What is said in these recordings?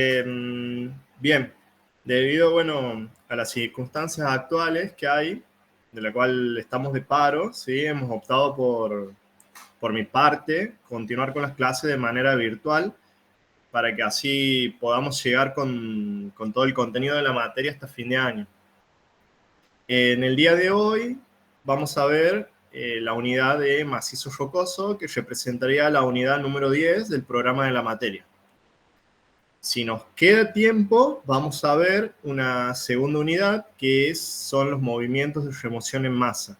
Bien, debido, a las circunstancias actuales que hay, de la cual estamos de paro, ¿sí? Hemos optado por mi parte, continuar con las clases de manera virtual para que así podamos llegar con todo el contenido de la materia hasta fin de año. En el día de hoy vamos a ver la unidad de macizo rocoso, que representaría la unidad número 10 del programa de la materia. Si nos queda tiempo, vamos a ver una segunda unidad, que son los movimientos de remoción en masa.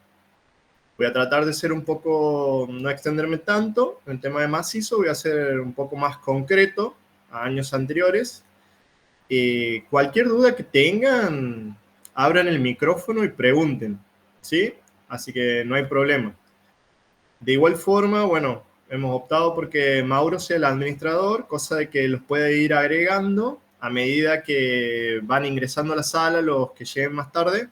Voy a tratar de ser no extenderme tanto en el tema de macizo, voy a ser un poco más concreto a años anteriores. Cualquier duda que tengan, abran el micrófono y pregunten, ¿sí? Así que no hay problema. De igual forma, hemos optado porque Mauro sea el administrador, cosa de que los puede ir agregando a medida que van ingresando a la sala los que lleguen más tarde,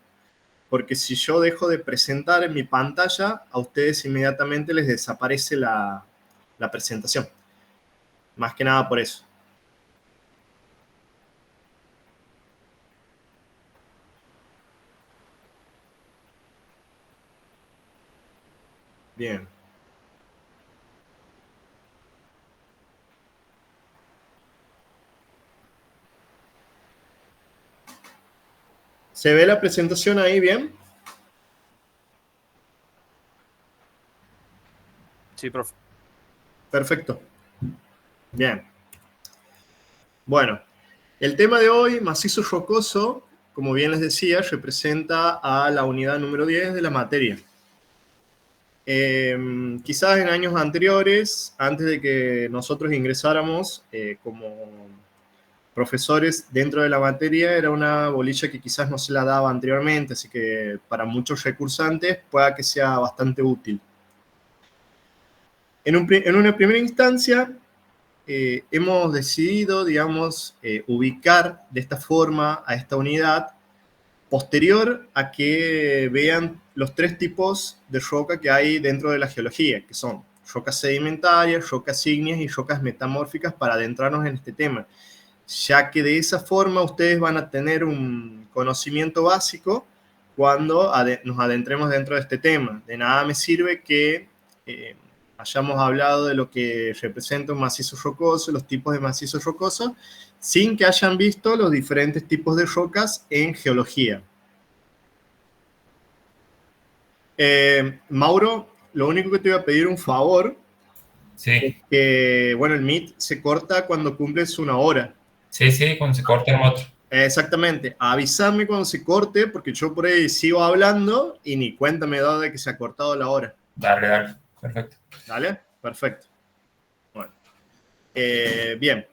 porque si yo dejo de presentar en mi pantalla, a ustedes inmediatamente les desaparece la presentación. Más que nada por eso. Bien. ¿Se ve la presentación ahí bien? Sí, profe. Perfecto. Bien. Bueno, el tema de hoy, macizo rocoso, como bien les decía, representa a la unidad número 10 de la materia. Quizás en años anteriores, antes de que nosotros ingresáramos como profesores dentro de la materia, era una bolilla que quizás no se la daba anteriormente, así que para muchos recursantes pueda que sea bastante útil. En una primera instancia, hemos decidido, ubicar de esta forma a esta unidad posterior a que vean los tres tipos de roca que hay dentro de la geología, que son rocas sedimentarias, rocas ígneas y rocas metamórficas, para adentrarnos en este tema, ya que de esa forma ustedes van a tener un conocimiento básico cuando nos adentremos dentro de este tema. De nada me sirve que hayamos hablado de lo que representa un macizo rocoso, los tipos de macizo rocoso, sin que hayan visto los diferentes tipos de rocas en geología. Mauro, lo único que te voy a pedir un favor, sí, es que, el Meet se corta cuando cumples una hora. sí, cuando se corta el otro. Exactamente, avísame cuando se corte, porque yo por ahí sigo hablando y ni cuenta me he dado de que se ha cortado la hora. Dale, perfecto. ¿Dale? Perfecto. Bueno, bien.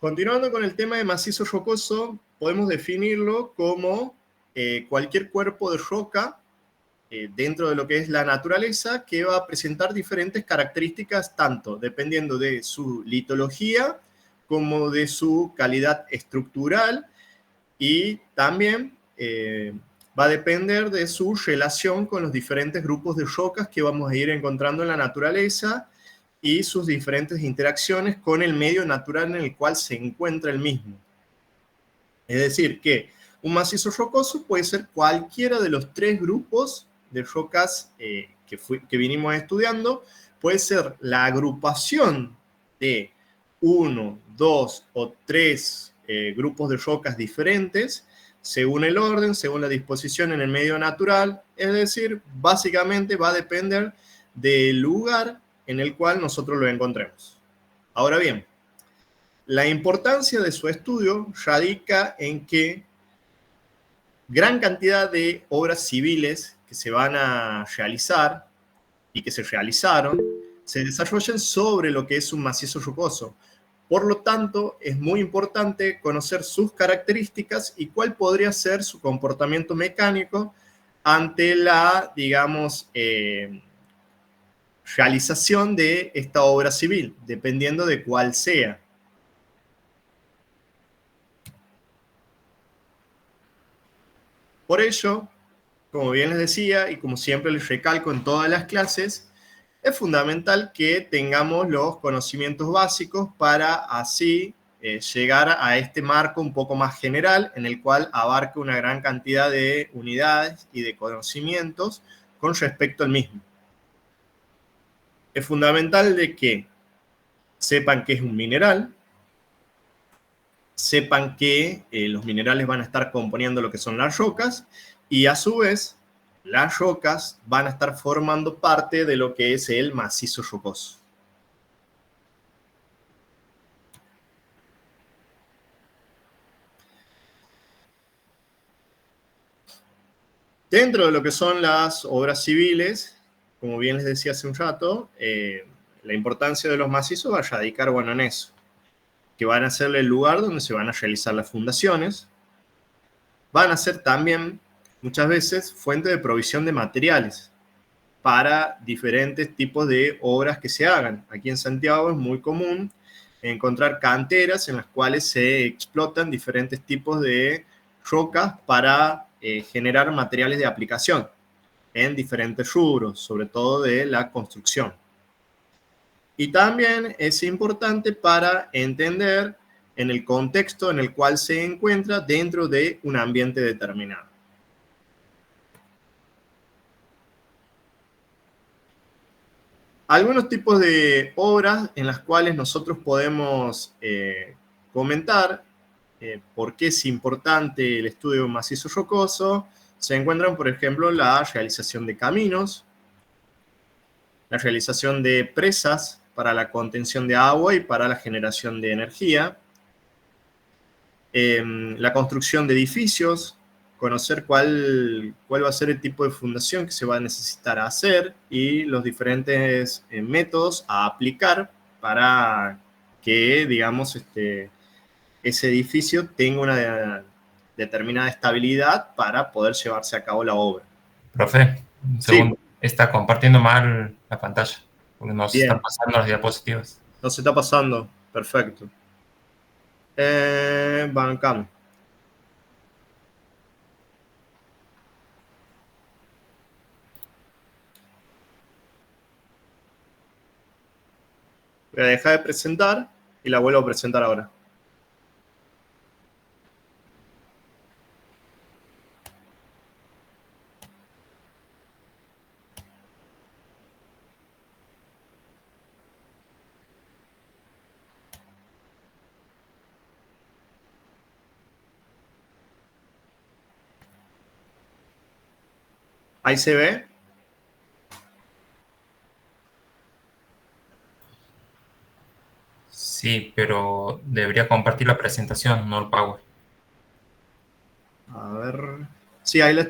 Continuando con el tema de macizo rocoso, podemos definirlo como cualquier cuerpo de roca dentro de lo que es la naturaleza, que va a presentar diferentes características, tanto dependiendo de su litología como de su calidad estructural, y también va a depender de su relación con los diferentes grupos de rocas que vamos a ir encontrando en la naturaleza y sus diferentes interacciones con el medio natural en el cual se encuentra el mismo. Es decir, que un macizo rocoso puede ser cualquiera de los tres grupos de rocas que vinimos estudiando. Puede ser la agrupación de uno, dos o tres grupos de rocas diferentes, según el orden, según la disposición en el medio natural. Es decir, básicamente va a depender del lugar en el cual nosotros lo encontremos. Ahora bien, la importancia de su estudio radica en que gran cantidad de obras civiles que se van a realizar y que se realizaron se desarrollan sobre lo que es un macizo rocoso. Por lo tanto, es muy importante conocer sus características y cuál podría ser su comportamiento mecánico ante la, realización de esta obra civil, dependiendo de cuál sea. Por ello, como bien les decía y como siempre les recalco en todas las clases, es fundamental que tengamos los conocimientos básicos para así llegar a este marco un poco más general, en el cual abarca una gran cantidad de unidades y de conocimientos con respecto al mismo. Es fundamental de que sepan qué es un mineral, sepan que los minerales van a estar componiendo lo que son las rocas, y a su vez, las rocas van a estar formando parte de lo que es el macizo rocoso. Dentro de lo que son las obras civiles, como bien les decía hace un rato, la importancia de los macizos va a radicar, bueno, en eso, que van a ser el lugar donde se van a realizar las fundaciones, van a ser también, muchas veces, fuente de provisión de materiales para diferentes tipos de obras que se hagan. Aquí en Santiago es muy común encontrar canteras en las cuales se explotan diferentes tipos de rocas para generar materiales de aplicación en diferentes rubros, sobre todo de la construcción. Y también es importante para entender en el contexto en el cual se encuentra dentro de un ambiente determinado. Algunos tipos de obras en las cuales nosotros podemos comentar por qué es importante el estudio macizo rocoso, se encuentran, por ejemplo, la realización de caminos, la realización de presas para la contención de agua y para la generación de energía, la construcción de edificios, conocer cuál va a ser el tipo de fundación que se va a necesitar hacer y los diferentes métodos a aplicar para que, digamos, ese edificio tenga una determinada estabilidad para poder llevarse a cabo la obra. Profe, un segundo. Sí. Está compartiendo mal la pantalla, porque nos Bien. están pasando las diapositivas. No se está pasando, perfecto. Bancamos. Voy a dejar de presentar y la vuelvo a presentar ahora. Ahí se ve. Sí, pero debería compartir la presentación, no el Power. A ver. Sí, ahí la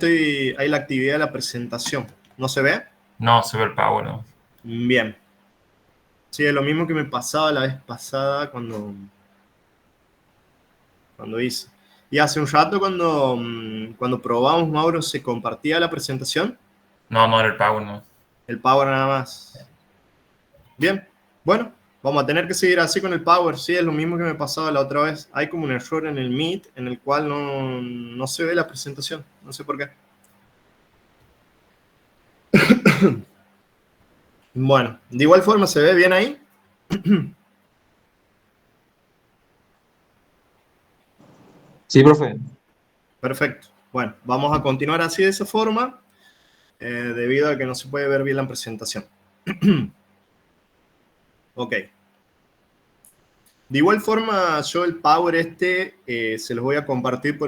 actividad de la presentación. ¿No se ve? No, se ve el Power, ¿no? Bien. Sí, es lo mismo que me pasaba la vez pasada cuando hice. Y hace un rato cuando probamos, Mauro, ¿se compartía la presentación? No, no era el Power, no. El Power nada más. Bien, bueno, vamos a tener que seguir así con el Power. Sí, es lo mismo que me pasaba la otra vez. Hay como un error en el Meet en el cual no se ve la presentación. No sé por qué. Bueno, de igual forma, ¿se ve bien ahí? Sí, profe. Perfecto. Bueno, vamos a continuar así de esa forma, debido a que no se puede ver bien la presentación. Ok. De igual forma, yo el Power se los voy a compartir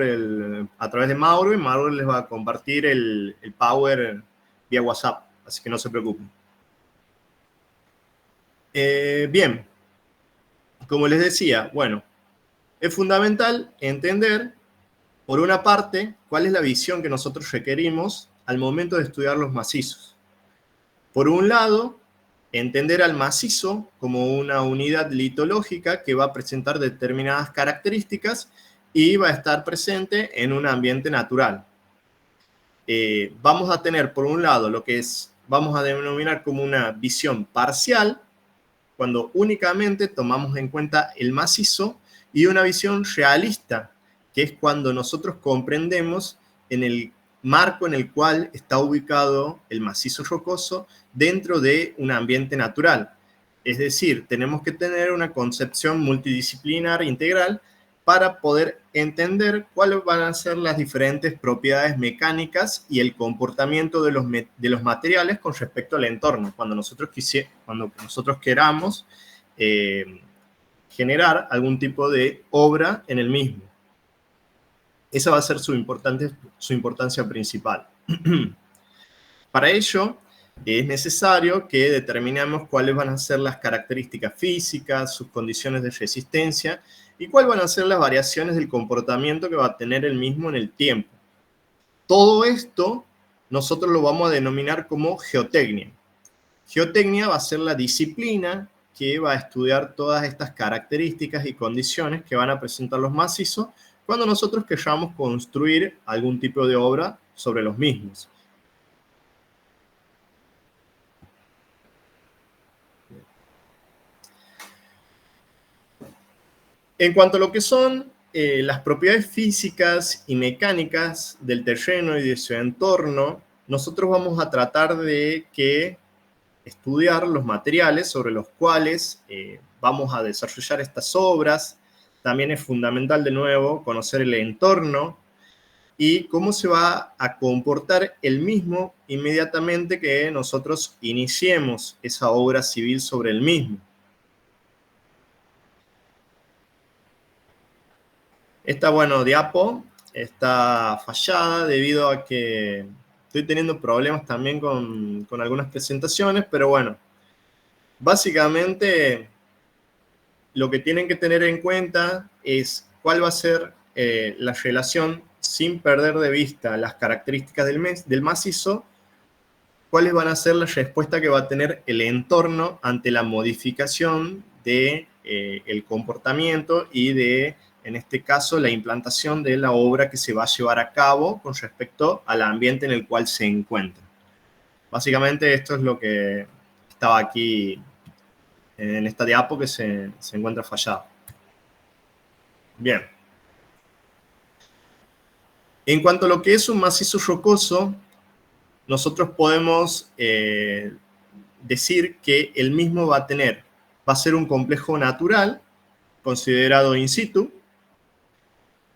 a través de Mauro, y Mauro les va a compartir el Power vía WhatsApp, así que no se preocupen. Bien, como les decía, bueno, es fundamental entender, por una parte, cuál es la visión que nosotros requerimos al momento de estudiar los macizos. Por un lado, entender al macizo como una unidad litológica que va a presentar determinadas características y va a estar presente en un ambiente natural. Vamos a tener, por un lado, lo que vamos a denominar como una visión parcial, cuando únicamente tomamos en cuenta el macizo, y una visión realista, que es cuando nosotros comprendemos en el marco en el cual está ubicado el macizo rocoso dentro de un ambiente natural. Es decir, tenemos que tener una concepción multidisciplinar integral para poder entender cuáles van a ser las diferentes propiedades mecánicas y el comportamiento de los materiales con respecto al entorno, cuando nosotros queramos generar algún tipo de obra en el mismo. Esa va a ser su importancia principal. Para ello, es necesario que determinemos cuáles van a ser las características físicas, sus condiciones de resistencia y cuáles van a ser las variaciones del comportamiento que va a tener el mismo en el tiempo. Todo esto nosotros lo vamos a denominar como geotecnia. Geotecnia va a ser la disciplina que va a estudiar todas estas características y condiciones que van a presentar los macizos cuando nosotros queramos construir algún tipo de obra sobre los mismos. En cuanto a lo que son las propiedades físicas y mecánicas del terreno y de su entorno, nosotros vamos a tratar de estudiar los materiales sobre los cuales vamos a desarrollar estas obras. También es fundamental, de nuevo, conocer el entorno y cómo se va a comportar el mismo inmediatamente que nosotros iniciemos esa obra civil sobre el mismo. Esta, diapo está fallada debido a que estoy teniendo problemas también con algunas presentaciones, pero bueno, básicamente lo que tienen que tener en cuenta es cuál va a ser la relación sin perder de vista las características del macizo, cuáles van a ser la respuesta que va a tener el entorno ante la modificación del comportamiento y de, en este caso, la implantación de la obra que se va a llevar a cabo con respecto al ambiente en el cual se encuentra. Básicamente esto es lo que estaba aquí en esta diapo que se encuentra fallado. Bien. En cuanto a lo que es un macizo rocoso, nosotros podemos decir que el mismo va a ser un complejo natural, considerado in situ,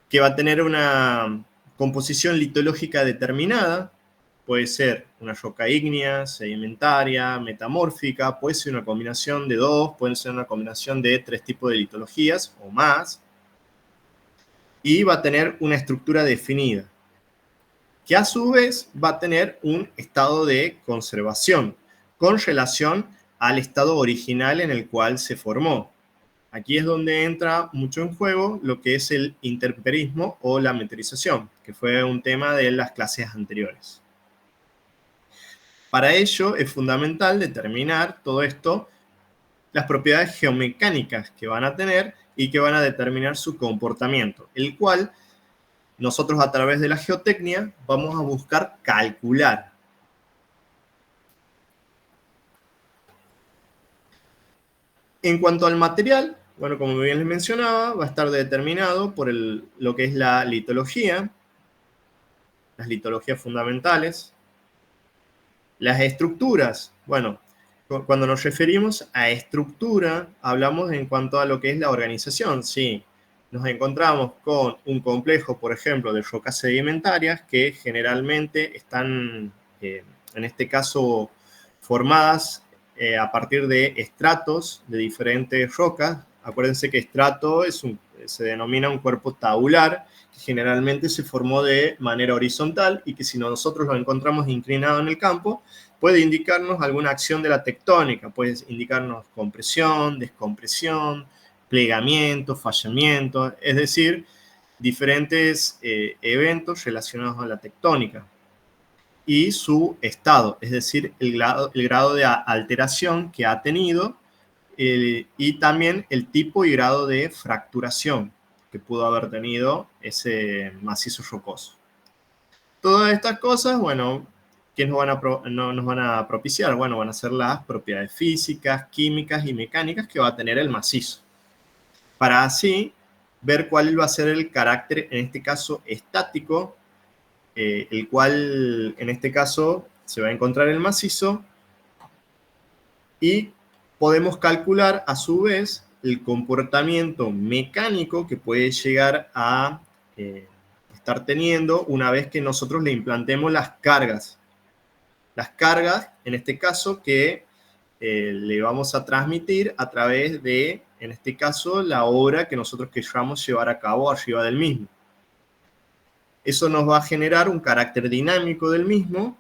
que va a tener una composición litológica determinada, puede ser una roca ígnea, sedimentaria, metamórfica, puede ser una combinación de dos, puede ser una combinación de 3 tipos de litologías o más, y va a tener una estructura definida, que a su vez va a tener un estado de conservación con relación al estado original en el cual se formó. Aquí es donde entra mucho en juego lo que es el intemperismo o la meteorización, que fue un tema de las clases anteriores. Para ello es fundamental determinar todo esto, las propiedades geomecánicas que van a tener y que van a determinar su comportamiento, el cual nosotros a través de la geotecnia vamos a buscar calcular. En cuanto al material, como bien les mencionaba, va a estar determinado por lo que es la litología, las litologías fundamentales, las estructuras. Cuando nos referimos a estructura, hablamos en cuanto a lo que es la organización, sí. Nos encontramos con un complejo, por ejemplo, de rocas sedimentarias que generalmente están, en este caso, formadas a partir de estratos de diferentes rocas. Acuérdense que estrato se denomina un cuerpo tabular que generalmente se formó de manera horizontal y que si nosotros lo encontramos inclinado en el campo, puede indicarnos alguna acción de la tectónica, puede indicarnos compresión, descompresión, plegamiento, fallamiento, es decir, diferentes eventos relacionados a la tectónica y su estado, es decir, el grado de alteración que ha tenido y también el tipo y grado de fracturación que pudo haber tenido ese macizo rocoso. Todas estas cosas, ¿qué nos van a propiciar? Van a ser las propiedades físicas, químicas y mecánicas que va a tener el macizo, para así ver cuál va a ser el carácter, en este caso, estático, el cual, en este caso, se va a encontrar el macizo y podemos calcular a su vez el comportamiento mecánico que puede llegar a estar teniendo una vez que nosotros le implantemos las cargas. Las cargas, en este caso, que le vamos a transmitir a través de, en este caso, la obra que nosotros queramos llevar a cabo arriba del mismo. Eso nos va a generar un carácter dinámico del mismo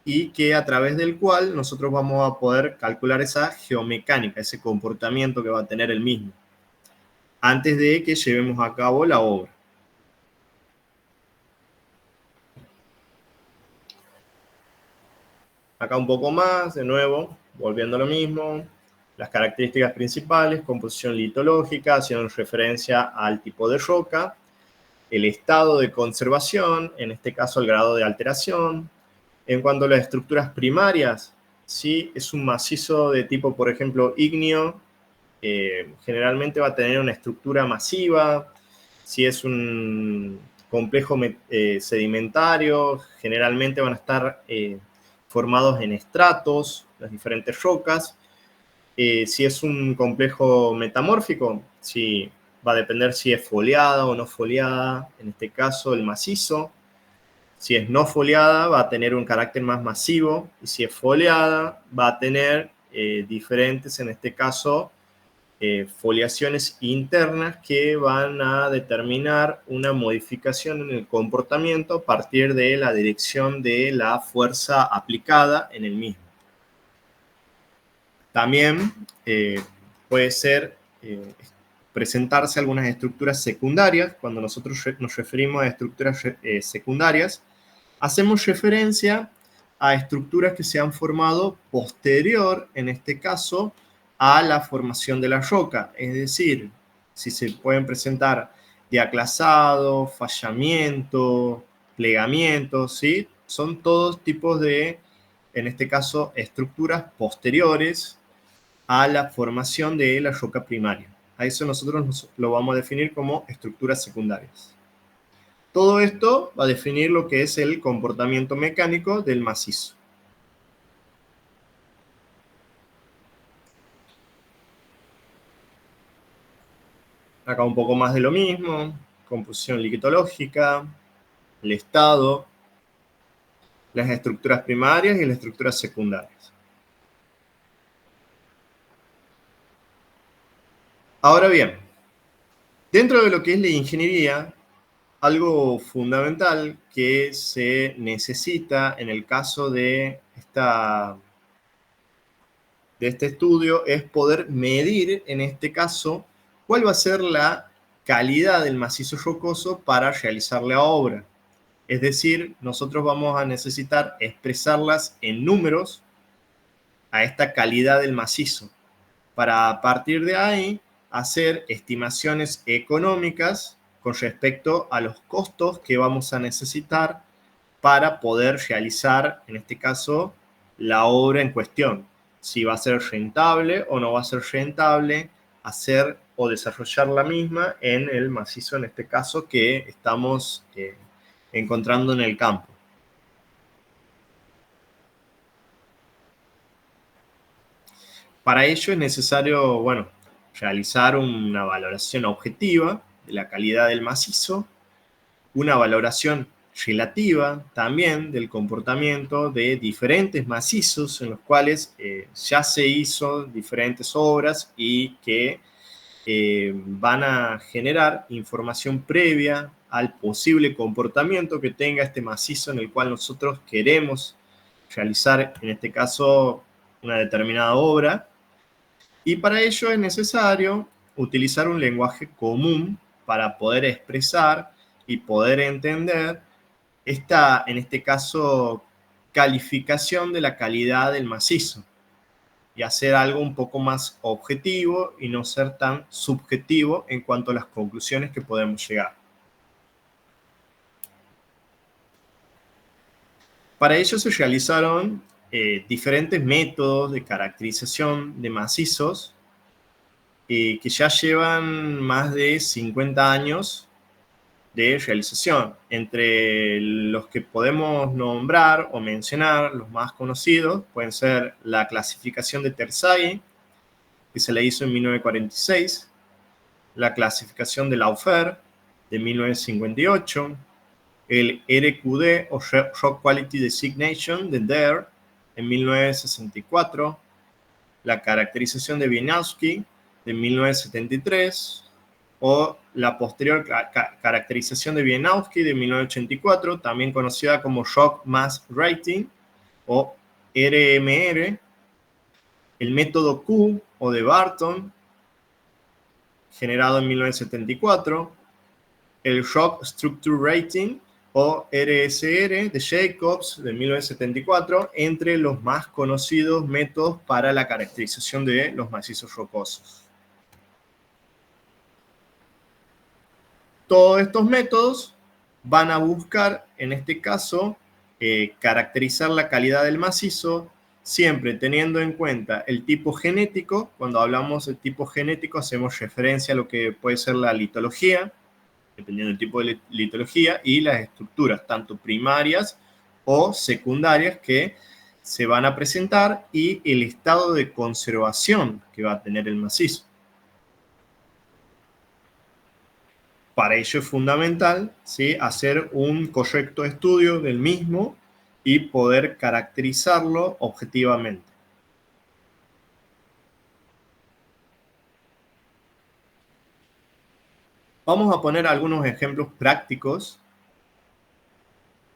y que a través del cual nosotros vamos a poder calcular esa geomecánica, ese comportamiento que va a tener el mismo, antes de que llevemos a cabo la obra. Acá un poco más, de nuevo, volviendo a lo mismo. Las características principales, composición litológica, haciendo referencia al tipo de roca, el estado de conservación, en este caso el grado de alteración. En cuanto a las estructuras primarias, si es un macizo de tipo, por ejemplo, ígneo, generalmente va a tener una estructura masiva. Si es un complejo sedimentario, generalmente van a estar formados en estratos, las diferentes rocas. Si es un complejo metamórfico, sí, va a depender si es foliada o no foliada, en este caso el macizo. Si es no foliada, va a tener un carácter más masivo, y si es foliada, va a tener diferentes, en este caso, foliaciones internas que van a determinar una modificación en el comportamiento a partir de la dirección de la fuerza aplicada en el mismo. También puede ser presentarse algunas estructuras secundarias. Cuando nosotros nos referimos a estructuras secundarias, hacemos referencia a estructuras que se han formado posterior, en este caso, a la formación de la roca. Es decir, si se pueden presentar diaclasado, fallamiento, plegamiento, ¿sí? Son todos tipos de, en este caso, estructuras posteriores a la formación de la roca primaria. A eso nosotros lo vamos a definir como estructuras secundarias. Todo esto va a definir lo que es el comportamiento mecánico del macizo. Acá un poco más de lo mismo, composición litológica, el estado, las estructuras primarias y las estructuras secundarias. Ahora bien, dentro de lo que es la ingeniería, algo fundamental que se necesita en el caso de este estudio es poder medir, en este caso, cuál va a ser la calidad del macizo rocoso para realizar la obra. Es decir, nosotros vamos a necesitar expresarlas en números a esta calidad del macizo, para a partir de ahí hacer estimaciones económicas con respecto a los costos que vamos a necesitar para poder realizar, en este caso, la obra en cuestión. Si va a ser rentable o no va a ser rentable hacer o desarrollar la misma en el macizo, en este caso, que estamos encontrando en el campo. Para ello es necesario, bueno, realizar una valoración objetiva de la calidad del macizo, una valoración relativa también del comportamiento de diferentes macizos en los cuales ya se hizo diferentes obras y que van a generar información previa al posible comportamiento que tenga este macizo en el cual nosotros queremos realizar, en este caso, una determinada obra. Y para ello es necesario utilizar un lenguaje común para poder expresar y poder entender esta, en este caso, calificación de la calidad del macizo y hacer algo un poco más objetivo y no ser tan subjetivo en cuanto a las conclusiones que podemos llegar. Para ello se realizaron diferentes métodos de caracterización de macizos que ya llevan más de 50 años de realización. Entre los que podemos nombrar o mencionar, los más conocidos, pueden ser la clasificación de Terzaghi, que se le hizo en 1946, la clasificación de Laufer, de 1958, el RQD o Rock Quality Designation de DARE en 1964, la caracterización de Wieniawski de 1973 o la posterior caracterización de Wieniawski de 1984, también conocida como Rock Mass Rating o RMR, el método Q o de Barton, generado en 1974, el Rock Structure Rating o RSR de Jacobs de 1974, entre los más conocidos métodos para la caracterización de los macizos rocosos. Todos estos métodos van a buscar, en este caso, caracterizar la calidad del macizo, siempre teniendo en cuenta el tipo genético. Cuando hablamos de tipo genético, hacemos referencia a lo que puede ser la litología, dependiendo del tipo de litología, y las estructuras, tanto primarias o secundarias, que se van a presentar, y el estado de conservación que va a tener el macizo. Para ello es fundamental, ¿sí?, hacer un correcto estudio del mismo y poder caracterizarlo objetivamente. Vamos a poner algunos ejemplos prácticos,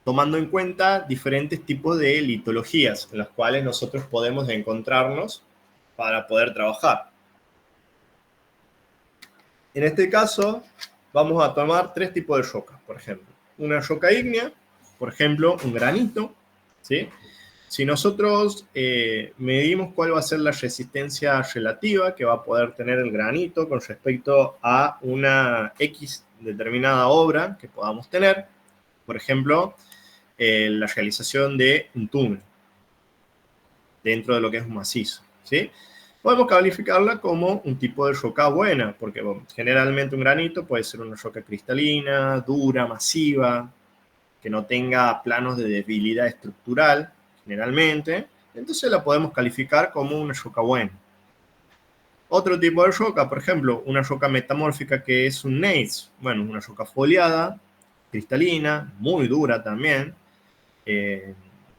tomando en cuenta diferentes tipos de litologías en las cuales nosotros podemos encontrarnos para poder trabajar. En este caso, vamos a tomar tres tipos de rocas, por ejemplo. Una roca ígnea, por ejemplo, un granito, ¿sí? Si nosotros medimos cuál va a ser la resistencia relativa que va a poder tener el granito con respecto a una X determinada obra que podamos tener, por ejemplo, la realización de un túnel dentro de lo que es un macizo, ¿sí? Podemos calificarla como un tipo de roca buena, porque bueno, generalmente un granito puede ser una roca cristalina, dura, masiva, que no tenga planos de debilidad estructural, generalmente, entonces la podemos calificar como una roca buena. Otro tipo de roca, por ejemplo, una roca metamórfica que es un gneiss, bueno, una roca foliada, cristalina, muy dura también,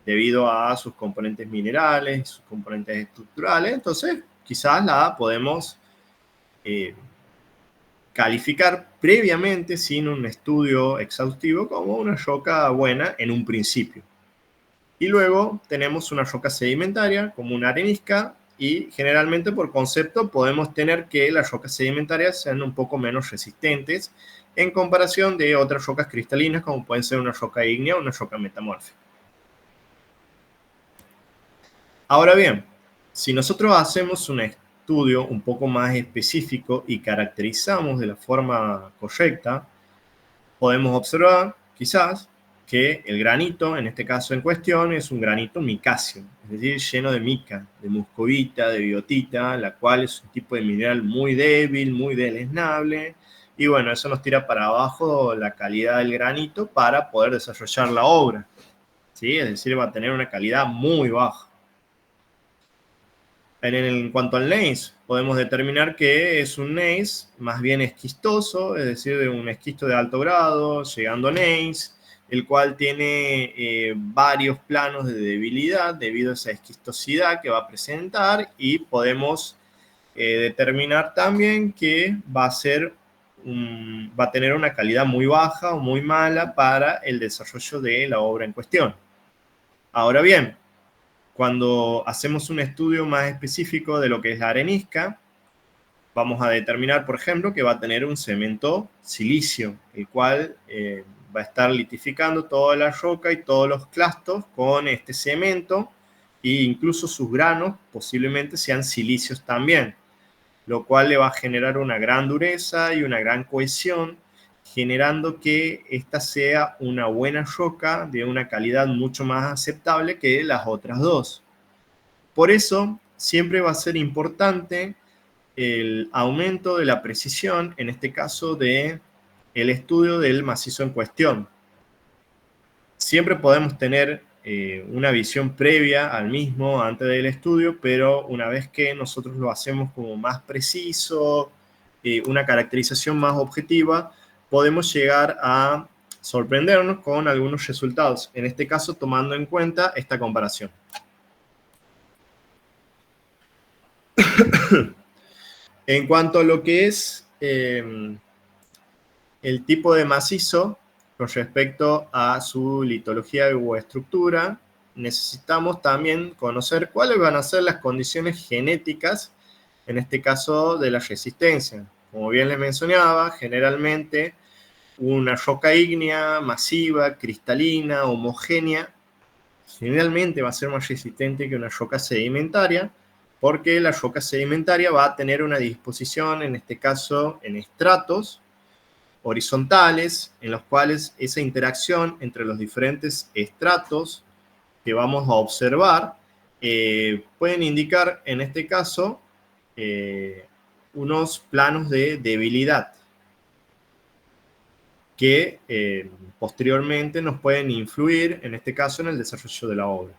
debido a sus componentes minerales y sus componentes estructurales, entonces quizás la podemos calificar previamente, sin un estudio exhaustivo, como una roca buena en un principio. Y luego tenemos una roca sedimentaria, como una arenisca, y generalmente por concepto podemos tener que las rocas sedimentarias sean un poco menos resistentes en comparación de otras rocas cristalinas, como pueden ser una roca ígnea o una roca metamórfica. Ahora bien, si nosotros hacemos un estudio un poco más específico y caracterizamos de la forma correcta, podemos observar, quizás, que el granito, en este caso en cuestión, es un granito micáceo, es decir, lleno de mica, de muscovita, de biotita, la cual es un tipo de mineral muy débil, muy deleznable, y bueno, eso nos tira para abajo la calidad del granito para poder desarrollar la obra, ¿sí? Es decir, va a tener una calidad muy baja. En cuanto al gneiss, podemos determinar que es un gneiss más bien esquistoso, es decir, de un esquisto de alto grado, llegando a gneiss, el cual tiene varios planos de debilidad debido a esa esquistosidad que va a presentar, y podemos determinar también que va a tener una calidad muy baja o muy mala para el desarrollo de la obra en cuestión. Ahora bien, cuando hacemos un estudio más específico de lo que es la arenisca, vamos a determinar, por ejemplo, que va a tener un cemento silicio, el cual va a estar litificando toda la roca y todos los clastos con este cemento, e incluso sus granos posiblemente sean silicios también, lo cual le va a generar una gran dureza y una gran cohesión, generando que esta sea una buena roca de una calidad mucho más aceptable que las otras dos. Por eso, siempre va a ser importante el aumento de la precisión, en este caso del estudio del macizo en cuestión. Siempre podemos tener una visión previa al mismo antes del estudio, pero una vez que nosotros lo hacemos como más preciso, una caracterización más objetiva, podemos llegar a sorprendernos con algunos resultados, en este caso tomando en cuenta esta comparación. En cuanto a lo que es el tipo de macizo con respecto a su litología o estructura, necesitamos también conocer cuáles van a ser las condiciones genéticas, en este caso de la resistencia. Como bien les mencionaba, generalmente una roca ígnea, masiva, cristalina, homogénea, generalmente va a ser más resistente que una roca sedimentaria, porque la roca sedimentaria va a tener una disposición, en este caso, en estratos horizontales, en los cuales esa interacción entre los diferentes estratos que vamos a observar pueden indicar, en este caso, unos planos de debilidad que posteriormente nos pueden influir, en este caso, en el desarrollo de la obra.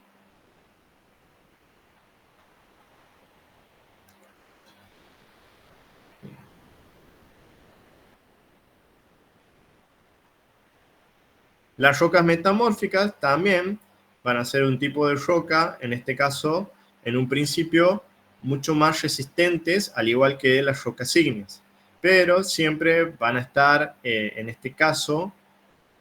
Las rocas metamórficas también van a ser un tipo de roca, en este caso, en un principio, mucho más resistentes, al igual que las rocas ígneas, pero siempre van a estar, en este caso,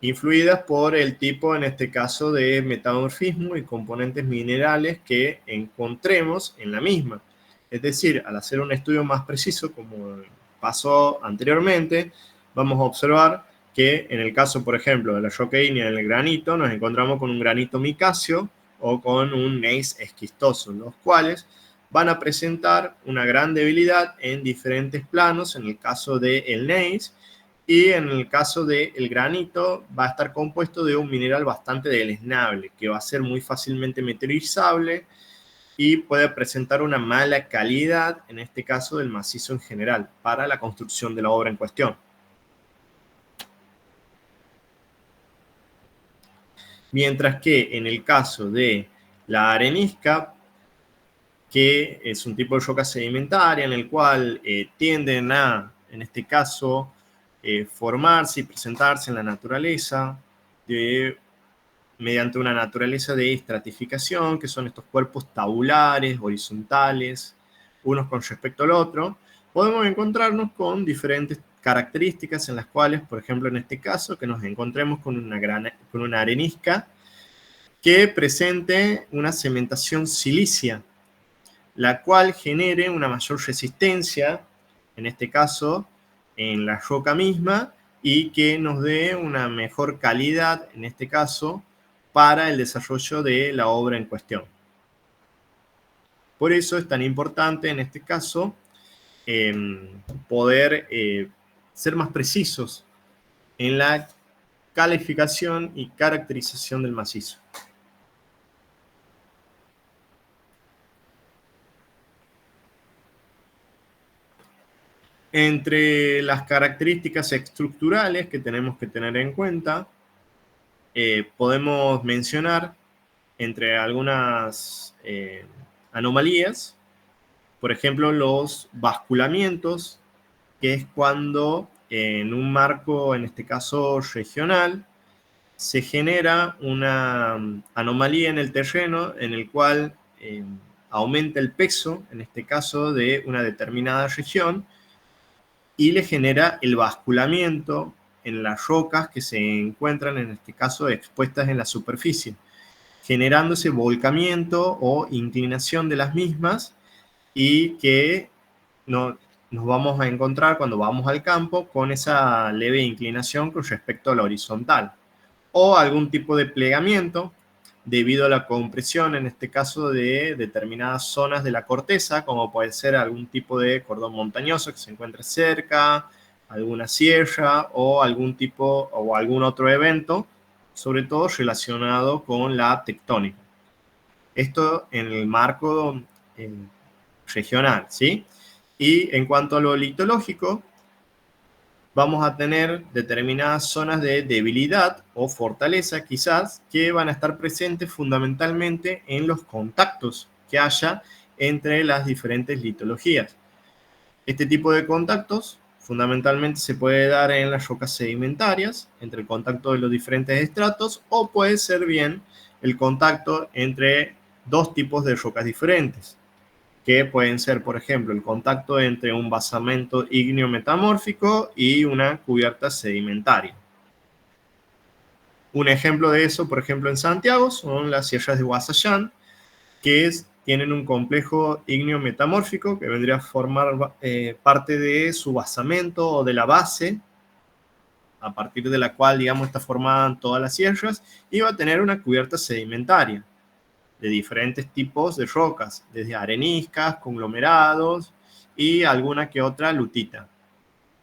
influidas por el tipo, en este caso, de metamorfismo y componentes minerales que encontremos en la misma. Es decir, al hacer un estudio más preciso, como pasó anteriormente, vamos a observar que en el caso, por ejemplo, de la roca ígnea en el granito, nos encontramos con un granito micacio o con un gneiss esquistoso, los cuales van a presentar una gran debilidad en diferentes planos. En el caso del gneiss, y en el caso del granito va a estar compuesto de un mineral bastante deleznable, que va a ser muy fácilmente meteorizable y puede presentar una mala calidad, en este caso del macizo en general, para la construcción de la obra en cuestión. Mientras que en el caso de la arenisca, que es un tipo de roca sedimentaria en el cual tienden a, en este caso, formarse y presentarse en la naturaleza mediante una naturaleza de estratificación, que son estos cuerpos tabulares, horizontales, unos con respecto al otro, podemos encontrarnos con diferentes características en las cuales, por ejemplo, en este caso, que nos encontremos con una arenisca que presente una cementación silicia, la cual genere una mayor resistencia, en este caso, en la roca misma, y que nos dé una mejor calidad, en este caso, para el desarrollo de la obra en cuestión. Por eso es tan importante, en este caso, poder ser más precisos en la calificación y caracterización del macizo. Entre las características estructurales que tenemos que tener en cuenta, podemos mencionar entre algunas anomalías, por ejemplo, los basculamientos, que es cuando en un marco, en este caso regional, se genera una anomalía en el terreno en el cual aumenta el peso, en este caso, de una determinada región, y le genera el basculamiento en las rocas que se encuentran, en este caso, expuestas en la superficie, generando ese volcamiento o inclinación de las mismas, y que nos vamos a encontrar cuando vamos al campo con esa leve inclinación con respecto a la horizontal, o algún tipo de plegamiento debido a la compresión, en este caso, de determinadas zonas de la corteza, como puede ser algún tipo de cordón montañoso que se encuentre cerca, alguna sierra o algún tipo o algún otro evento, sobre todo relacionado con la tectónica. Esto en el marco regional, ¿sí? Y en cuanto a lo litológico, vamos a tener determinadas zonas de debilidad o fortaleza quizás que van a estar presentes fundamentalmente en los contactos que haya entre las diferentes litologías. Este tipo de contactos fundamentalmente se puede dar en las rocas sedimentarias, entre el contacto de los diferentes estratos, o puede ser bien el contacto entre dos tipos de rocas diferentes, que pueden ser, por ejemplo, el contacto entre un basamento ígneo metamórfico y una cubierta sedimentaria. Un ejemplo de eso, por ejemplo, en Santiago, son las sierras de Guasayán, que tienen un complejo ígneo metamórfico que vendría a formar parte de su basamento o de la base, a partir de la cual, digamos, está formada todas las sierras, y va a tener una cubierta sedimentaria de diferentes tipos de rocas, desde areniscas, conglomerados y alguna que otra lutita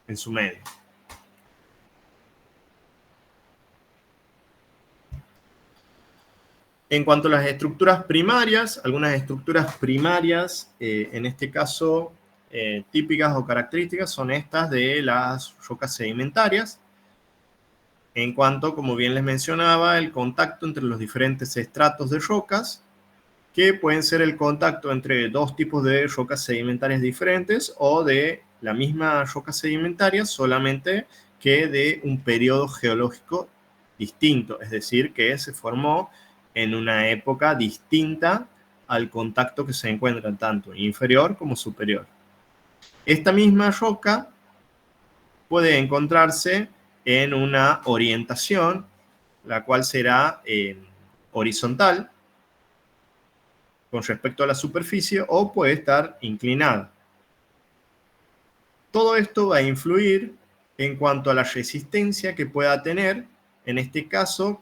en su medio. En cuanto a las estructuras primarias, algunas estructuras primarias, en este caso típicas o características, son estas de las rocas sedimentarias. En cuanto, como bien les mencionaba, el contacto entre los diferentes estratos de rocas, que pueden ser el contacto entre dos tipos de rocas sedimentarias diferentes o de la misma roca sedimentaria, solamente que de un periodo geológico distinto, es decir, que se formó en una época distinta al contacto que se encuentra tanto inferior como superior. Esta misma roca puede encontrarse en una orientación, la cual será horizontal, con respecto a la superficie, o puede estar inclinada. Todo esto va a influir en cuanto a la resistencia que pueda tener, en este caso,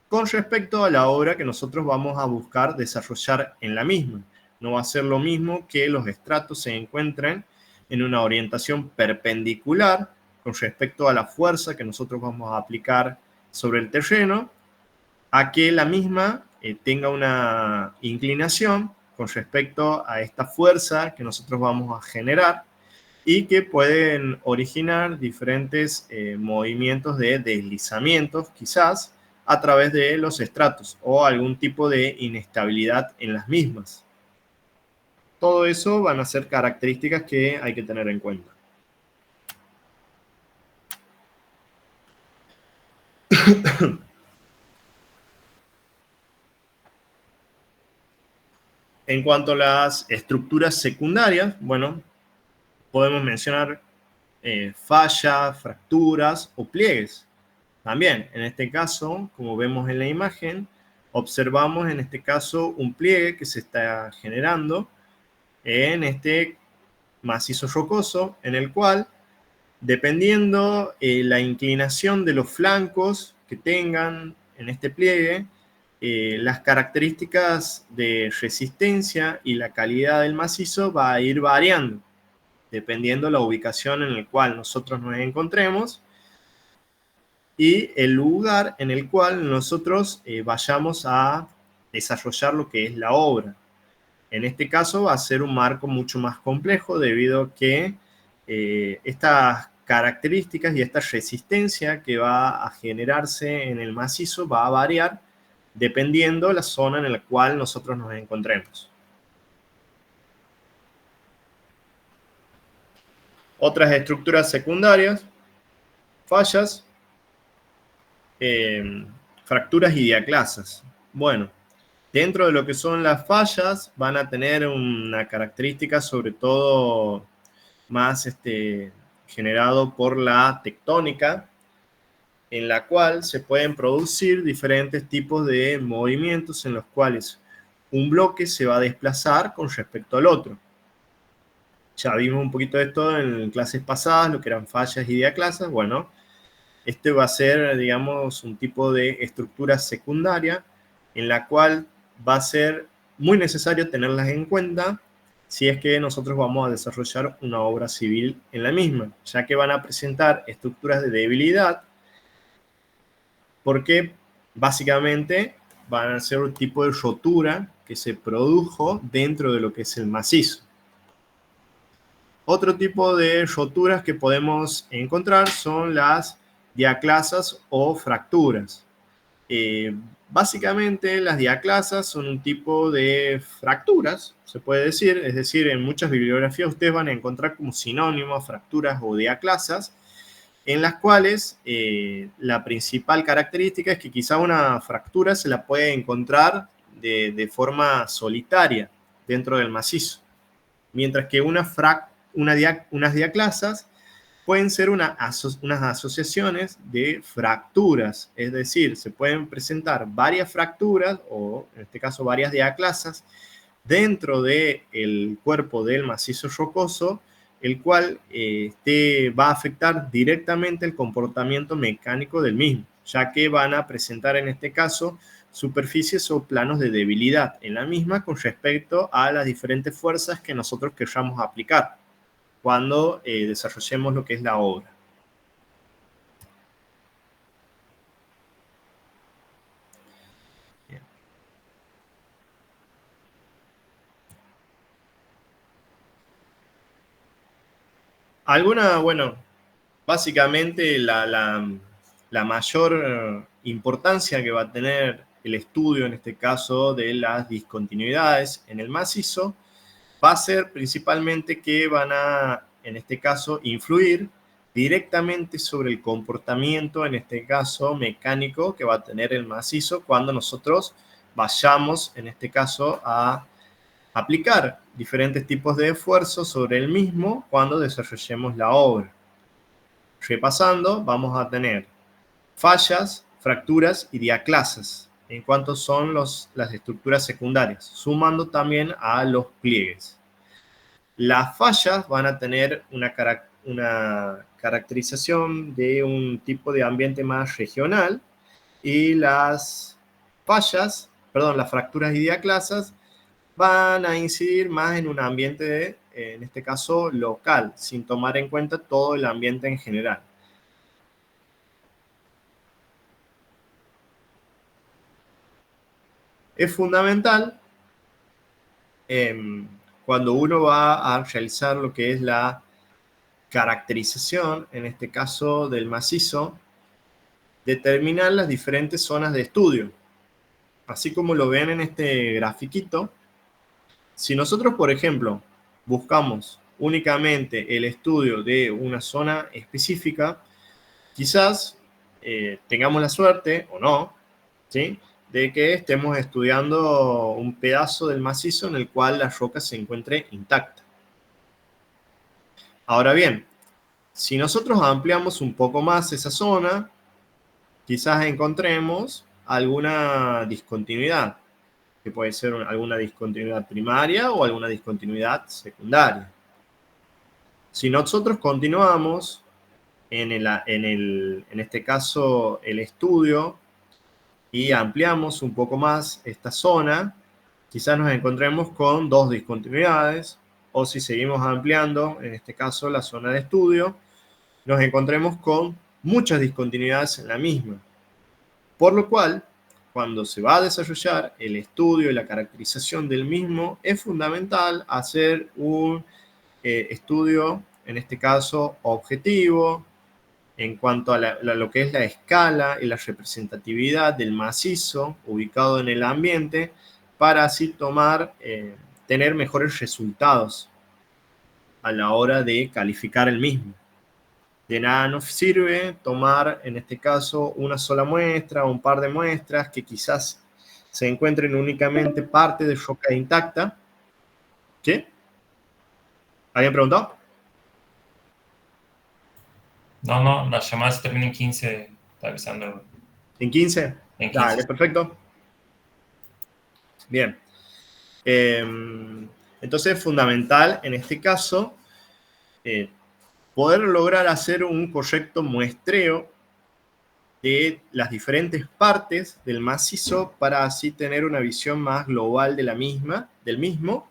con respecto a la obra que nosotros vamos a buscar desarrollar en la misma. No va a ser lo mismo que los estratos se encuentren en una orientación perpendicular con respecto a la fuerza que nosotros vamos a aplicar sobre el terreno, a que la misma tenga una inclinación con respecto a esta fuerza que nosotros vamos a generar y que pueden originar diferentes movimientos de deslizamientos, quizás a través de los estratos o algún tipo de inestabilidad en las mismas. Todo eso van a ser características que hay que tener en cuenta. En cuanto a las estructuras secundarias, bueno, podemos mencionar fallas, fracturas o pliegues. También, en este caso, como vemos en la imagen, observamos en este caso un pliegue que se está generando en este macizo rocoso, en el cual, dependiendo la inclinación de los flancos que tengan en este pliegue, las características de resistencia y la calidad del macizo va a ir variando, dependiendo la ubicación en la cual nosotros nos encontremos y el lugar en el cual nosotros vayamos a desarrollar lo que es la obra. En este caso va a ser un marco mucho más complejo debido a que estas características y esta resistencia que va a generarse en el macizo va a variar dependiendo la zona en la cual nosotros nos encontremos. Otras estructuras secundarias, fallas, fracturas y diaclasas. Bueno, dentro de lo que son las fallas van a tener una característica sobre todo más generado por la tectónica, en la cual se pueden producir diferentes tipos de movimientos en los cuales un bloque se va a desplazar con respecto al otro. Ya vimos un poquito de esto en clases pasadas, lo que eran fallas y diaclasas. Bueno, este va a ser, digamos, un tipo de estructura secundaria en la cual va a ser muy necesario tenerlas en cuenta si es que nosotros vamos a desarrollar una obra civil en la misma, ya que van a presentar estructuras de debilidad, porque básicamente van a ser un tipo de rotura que se produjo dentro de lo que es el macizo. Otro tipo de roturas que podemos encontrar son las diaclasas o fracturas. Básicamente las diaclasas son un tipo de fracturas, se puede decir, es decir, en muchas bibliografías ustedes van a encontrar como sinónimos fracturas o diaclasas, en las cuales la principal característica es que quizá una fractura se la puede encontrar de forma solitaria dentro del macizo, mientras que unas diaclasas pueden ser unas asociaciones de fracturas, es decir, se pueden presentar varias fracturas, o en este caso varias diaclasas, dentro del cuerpo del macizo rocoso, el cual va a afectar directamente el comportamiento mecánico del mismo, ya que van a presentar en este caso superficies o planos de debilidad en la misma con respecto a las diferentes fuerzas que nosotros queramos aplicar cuando desarrollemos lo que es la obra. Bien. Bueno, básicamente la mayor importancia que va a tener el estudio, en este caso, de las discontinuidades en el macizo, va a ser principalmente que van a, en este caso, influir directamente sobre el comportamiento, en este caso, mecánico que va a tener el macizo cuando nosotros vayamos, en este caso, a aplicar diferentes tipos de esfuerzos sobre el mismo cuando desarrollemos la obra. Repasando, vamos a tener fallas, fracturas y diaclasas en cuanto son las estructuras secundarias, sumando también a los pliegues. Las fallas van a tener una caracterización de un tipo de ambiente más regional y las fracturas y diaclasas van a incidir más en un ambiente, en este caso, local, sin tomar en cuenta todo el ambiente en general. Es fundamental cuando uno va a realizar lo que es la caracterización, en este caso del macizo, determinar las diferentes zonas de estudio. Así como lo ven en este grafiquito, si nosotros, por ejemplo, buscamos únicamente el estudio de una zona específica, quizás tengamos la suerte, o no, ¿sí?, de que estemos estudiando un pedazo del macizo en el cual la roca se encuentre intacta. Ahora bien, si nosotros ampliamos un poco más esa zona, quizás encontremos alguna discontinuidad, que puede ser alguna discontinuidad primaria o alguna discontinuidad secundaria. Si nosotros continuamos en este caso el estudio y ampliamos un poco más esta zona, quizás nos encontremos con dos discontinuidades, o si seguimos ampliando, en este caso la zona de estudio, nos encontremos con muchas discontinuidades en la misma. Por lo cual, cuando se va a desarrollar el estudio y la caracterización del mismo, es fundamental hacer un estudio, en este caso objetivo, en cuanto a lo que es la escala y la representatividad del macizo ubicado en el ambiente, para así tener mejores resultados a la hora de calificar el mismo. De nada nos sirve tomar, en este caso, una sola muestra o un par de muestras que quizás se encuentren únicamente parte de roca intacta. ¿Sí? ¿Alguien preguntó? No, la llamada se termina en 15, está avisando. ¿En 15? En 15. Dale, perfecto. Bien. Entonces es fundamental, en este caso, poder lograr hacer un correcto muestreo de las diferentes partes del macizo para así tener una visión más global del mismo,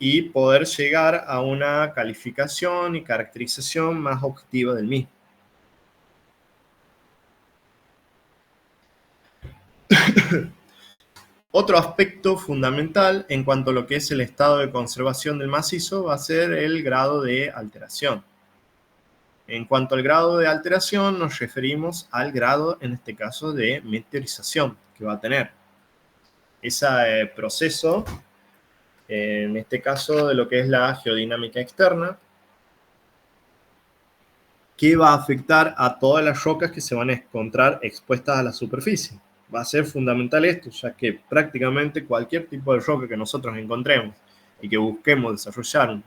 y poder llegar a una calificación y caracterización más objetiva del mismo. Otro aspecto fundamental en cuanto a lo que es el estado de conservación del macizo va a ser el grado de alteración. En cuanto al grado de alteración, nos referimos al grado, en este caso, de meteorización que va a tener. Ese proceso, en este caso, de lo que es la geodinámica externa, que va a afectar a todas las rocas que se van a encontrar expuestas a la superficie. Va a ser fundamental esto, ya que prácticamente cualquier tipo de roca que nosotros encontremos y que busquemos desarrollar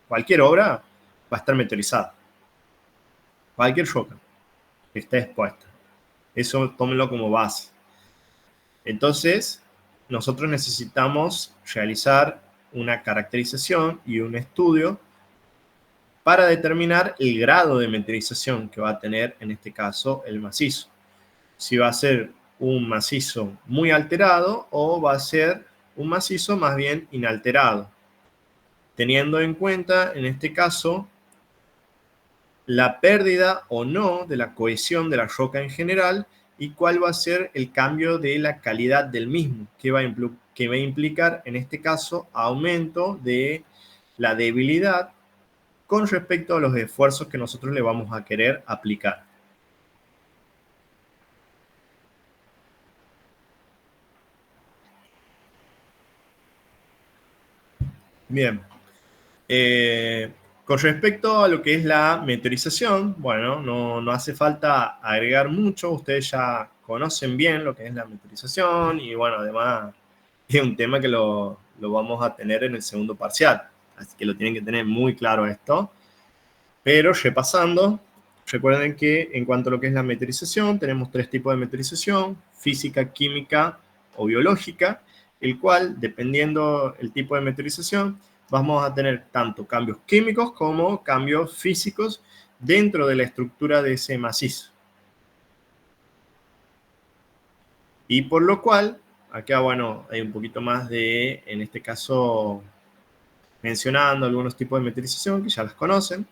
cualquier obra, va a estar meteorizada. Cualquier roca que esté expuesta. Eso tómenlo como base. Entonces, nosotros necesitamos realizar una caracterización y un estudio para determinar el grado de meteorización que va a tener, en este caso, el macizo. Si va a ser un macizo muy alterado o va a ser un macizo más bien inalterado, teniendo en cuenta, en este caso, la pérdida o no de la cohesión de la roca en general y cuál va a ser el cambio de la calidad del mismo, que va a implicar, en este caso, aumento de la debilidad con respecto a los esfuerzos que nosotros le vamos a querer aplicar. Bien. Con respecto a lo que es la meteorización, bueno, no hace falta agregar mucho, ustedes ya conocen bien lo que es la meteorización y bueno, además es un tema que lo vamos a tener en el segundo parcial, así que lo tienen que tener muy claro esto. Pero repasando, recuerden que en cuanto a lo que es la meteorización, tenemos tres tipos de meteorización: física, química o biológica, el cual, dependiendo el tipo de meteorización, vamos a tener tanto cambios químicos como cambios físicos dentro de la estructura de ese macizo. Y por lo cual, acá, bueno, hay un poquito más de, en este caso, mencionando algunos tipos de meteorización que ya las conocen.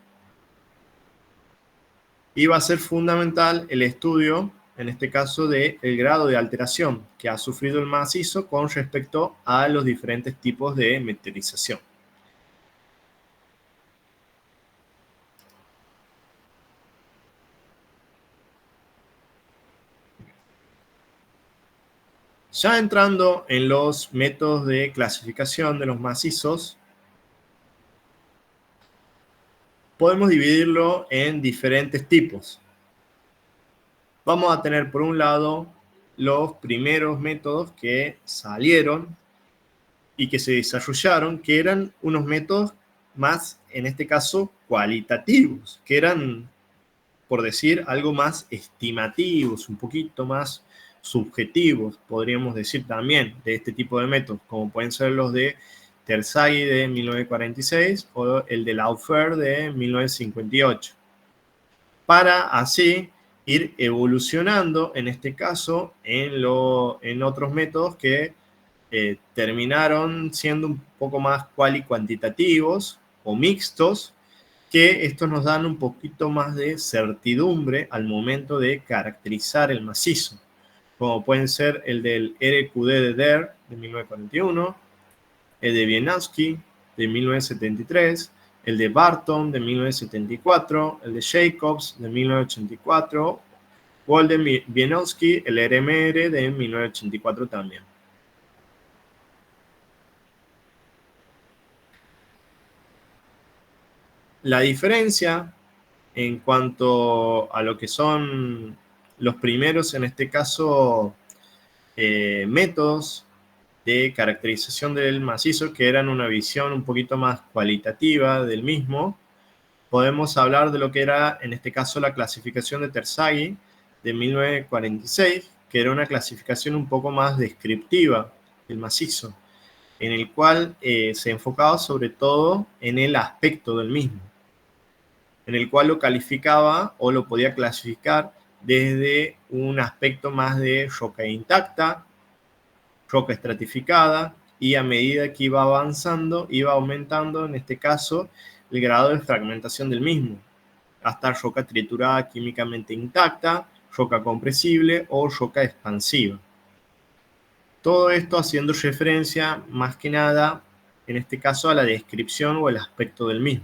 Y va a ser fundamental el estudio, en este caso, del grado de alteración que ha sufrido el macizo con respecto a los diferentes tipos de meteorización. Ya entrando en los métodos de clasificación de los macizos, podemos dividirlo en diferentes tipos. Vamos a tener, por un lado, los primeros métodos que salieron y que se desarrollaron, que eran unos métodos más, en este caso, cualitativos, que eran, por decir, algo más estimativos, un poquito más subjetivos, podríamos decir también, de este tipo de métodos, como pueden ser los de Terzaghi de 1946 o el de Laufer de 1958, para así ir evolucionando, en este caso, en otros métodos que terminaron siendo un poco más cuantitativos o mixtos, que estos nos dan un poquito más de certidumbre al momento de caracterizar el macizo, como pueden ser el del RQD de Der de 1941, el de Wieniawski de 1973, el de Barton de 1974, el de Jacobs de 1984, o el de Wieniawski, el RMR de 1984 también. La diferencia en cuanto a lo que son los primeros, en este caso, métodos de caracterización del macizo, que eran una visión un poquito más cualitativa del mismo, podemos hablar de lo que era, en este caso, la clasificación de Terzaghi de 1946, que era una clasificación un poco más descriptiva del macizo, en el cual se enfocaba sobre todo en el aspecto del mismo, en el cual lo calificaba o lo podía clasificar desde un aspecto más de roca intacta, roca estratificada, y a medida que iba avanzando, iba aumentando, en este caso, el grado de fragmentación del mismo, hasta roca triturada químicamente intacta, roca compresible o roca expansiva. Todo esto haciendo referencia más que nada, en este caso, a la descripción o el aspecto del mismo.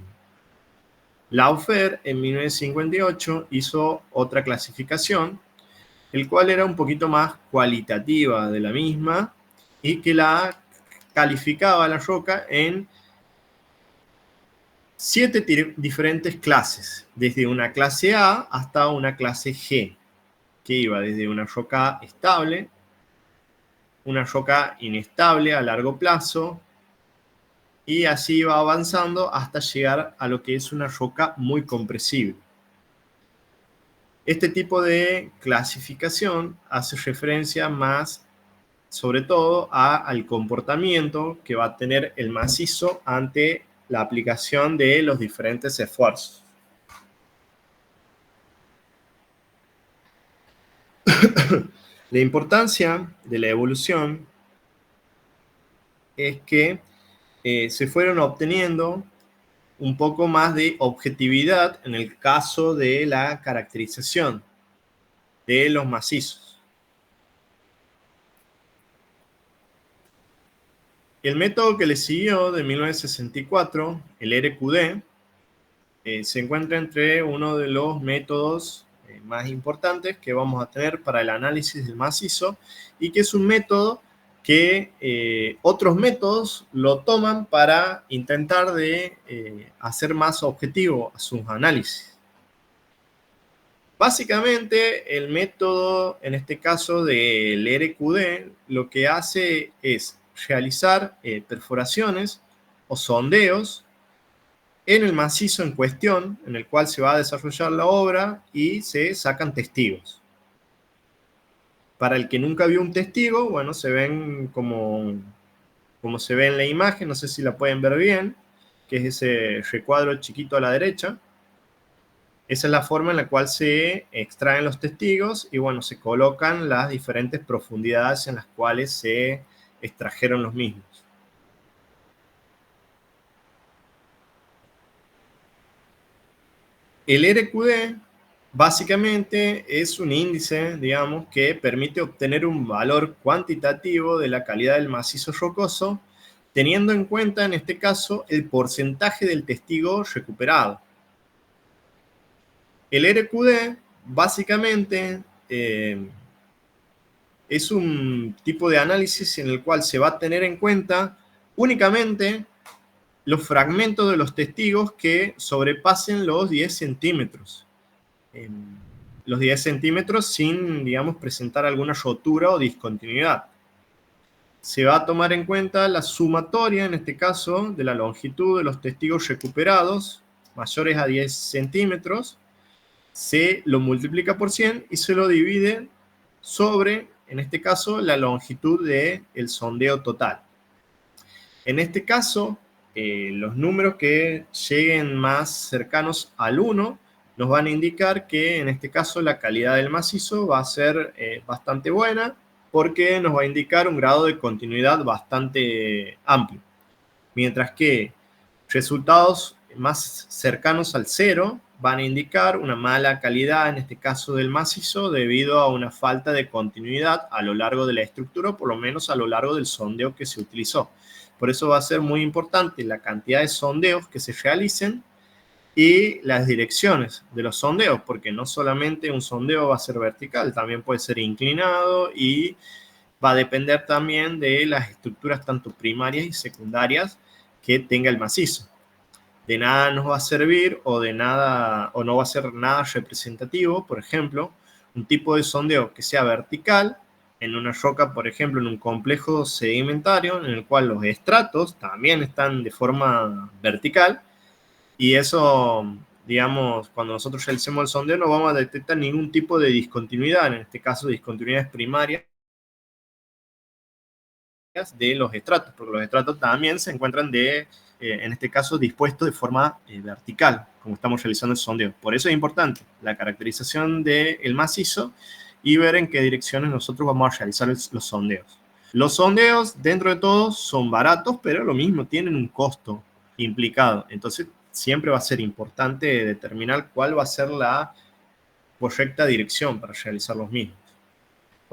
Laufer en 1958 hizo otra clasificación, el cual era un poquito más cualitativa de la misma y que la calificaba la roca en 7 diferentes clases, desde una clase A hasta una clase G, que iba desde una roca estable, una roca inestable a largo plazo, y así va avanzando hasta llegar a lo que es una roca muy compresible. Este tipo de clasificación hace referencia más, sobre todo, al comportamiento que va a tener el macizo ante la aplicación de los diferentes esfuerzos. La importancia de la evolución es que se fueron obteniendo un poco más de objetividad en el caso de la caracterización de los macizos. El método que le siguió de 1964, el RQD, se encuentra entre uno de los métodos más importantes que vamos a tener para el análisis del macizo, y que es un método que otros métodos lo toman para intentar de hacer más objetivo a sus análisis. Básicamente, el método, en este caso del RQD, lo que hace es realizar perforaciones o sondeos en el macizo en cuestión, en el cual se va a desarrollar la obra, y se sacan testigos. Para el que nunca vio un testigo, bueno, se ven como se ve en la imagen, no sé si la pueden ver bien, que es ese recuadro chiquito a la derecha. Esa es la forma en la cual se extraen los testigos y, bueno, se colocan las diferentes profundidades en las cuales se extrajeron los mismos. El RQD básicamente es un índice, digamos, que permite obtener un valor cuantitativo de la calidad del macizo rocoso, teniendo en cuenta, en este caso, el porcentaje del testigo recuperado. El RQD básicamente es un tipo de análisis en el cual se va a tener en cuenta únicamente los fragmentos de los testigos que sobrepasen los 10 centímetros. Los 10 centímetros sin, digamos, presentar alguna rotura o discontinuidad. Se va a tomar en cuenta la sumatoria, en este caso, de la longitud de los testigos recuperados mayores a 10 centímetros, se lo multiplica por 100 y se lo divide sobre, en este caso, la longitud del sondeo total. En este caso, los números que lleguen más cercanos al 1 nos van a indicar que, en este caso, la calidad del macizo va a ser bastante buena, porque nos va a indicar un grado de continuidad bastante amplio. Mientras que resultados más cercanos al 0 van a indicar una mala calidad, en este caso del macizo, debido a una falta de continuidad a lo largo de la estructura, o por lo menos a lo largo del sondeo que se utilizó. Por eso va a ser muy importante la cantidad de sondeos que se realicen y las direcciones de los sondeos, porque no solamente un sondeo va a ser vertical, también puede ser inclinado, y va a depender también de las estructuras tanto primarias y secundarias que tenga el macizo. De nada nos va a servir, o no va a ser nada representativo, por ejemplo, un tipo de sondeo que sea vertical en una roca, por ejemplo, en un complejo sedimentario en el cual los estratos también están de forma vertical, y eso, digamos, cuando nosotros realicemos el sondeo no vamos a detectar ningún tipo de discontinuidad, en este caso discontinuidades primarias de los estratos, porque los estratos también se encuentran en este caso dispuestos de forma vertical, como estamos realizando el sondeo. Por eso es importante la caracterización del macizo y ver en qué direcciones nosotros vamos a realizar los sondeos. Los sondeos, dentro de todo, son baratos, pero lo mismo, tienen un costo implicado. Entonces, siempre va a ser importante determinar cuál va a ser la correcta dirección para realizar los mismos.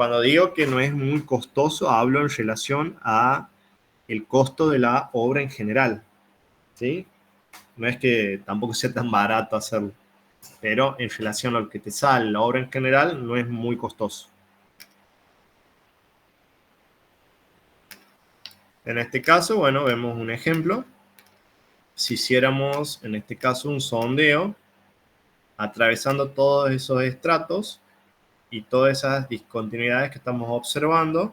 Cuando digo que no es muy costoso, hablo en relación a el costo de la obra en general, ¿sí? No es que tampoco sea tan barato hacerlo, pero en relación a lo que te sale la obra en general, no es muy costoso. En este caso, bueno, vemos un ejemplo. Si hiciéramos, en este caso, un sondeo, atravesando todos esos estratos y todas esas discontinuidades que estamos observando,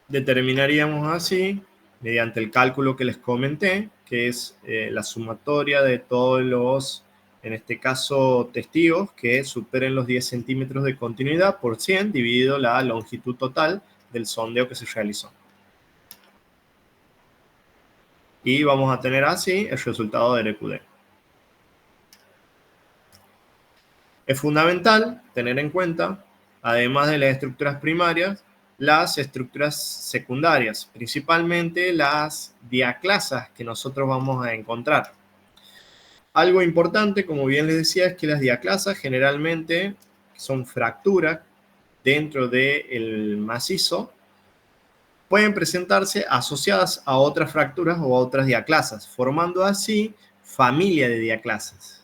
determinaríamos así, mediante el cálculo que les comenté, que es la sumatoria de todos los, en este caso, testigos que superen los 10 centímetros de continuidad por 100, dividido la longitud total del sondeo que se realizó. Y vamos a tener así el resultado de RQD. Es fundamental tener en cuenta, además de las estructuras primarias, las estructuras secundarias, principalmente las diaclasas que nosotros vamos a encontrar. Algo importante, como bien les decía, es que las diaclasas generalmente son fracturas dentro del macizo, pueden presentarse asociadas a otras fracturas o a otras diaclasas, formando así familia de diaclasas.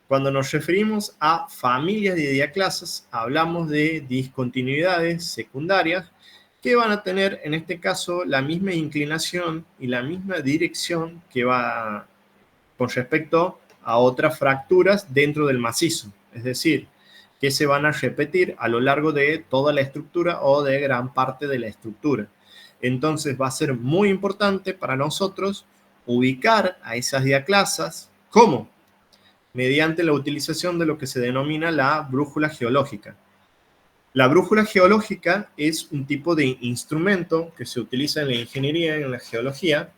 Cuando nos referimos a familias de diaclasas, hablamos de discontinuidades secundarias que van a tener, en este caso, la misma inclinación y la misma dirección que va con respecto a otras fracturas dentro del macizo. Es decir, que se van a repetir a lo largo de toda la estructura o de gran parte de la estructura. Entonces va a ser muy importante para nosotros ubicar a esas diaclasas. ¿Cómo? Mediante la utilización de lo que se denomina la brújula geológica. La brújula geológica es un tipo de instrumento que se utiliza en la ingeniería y en la geología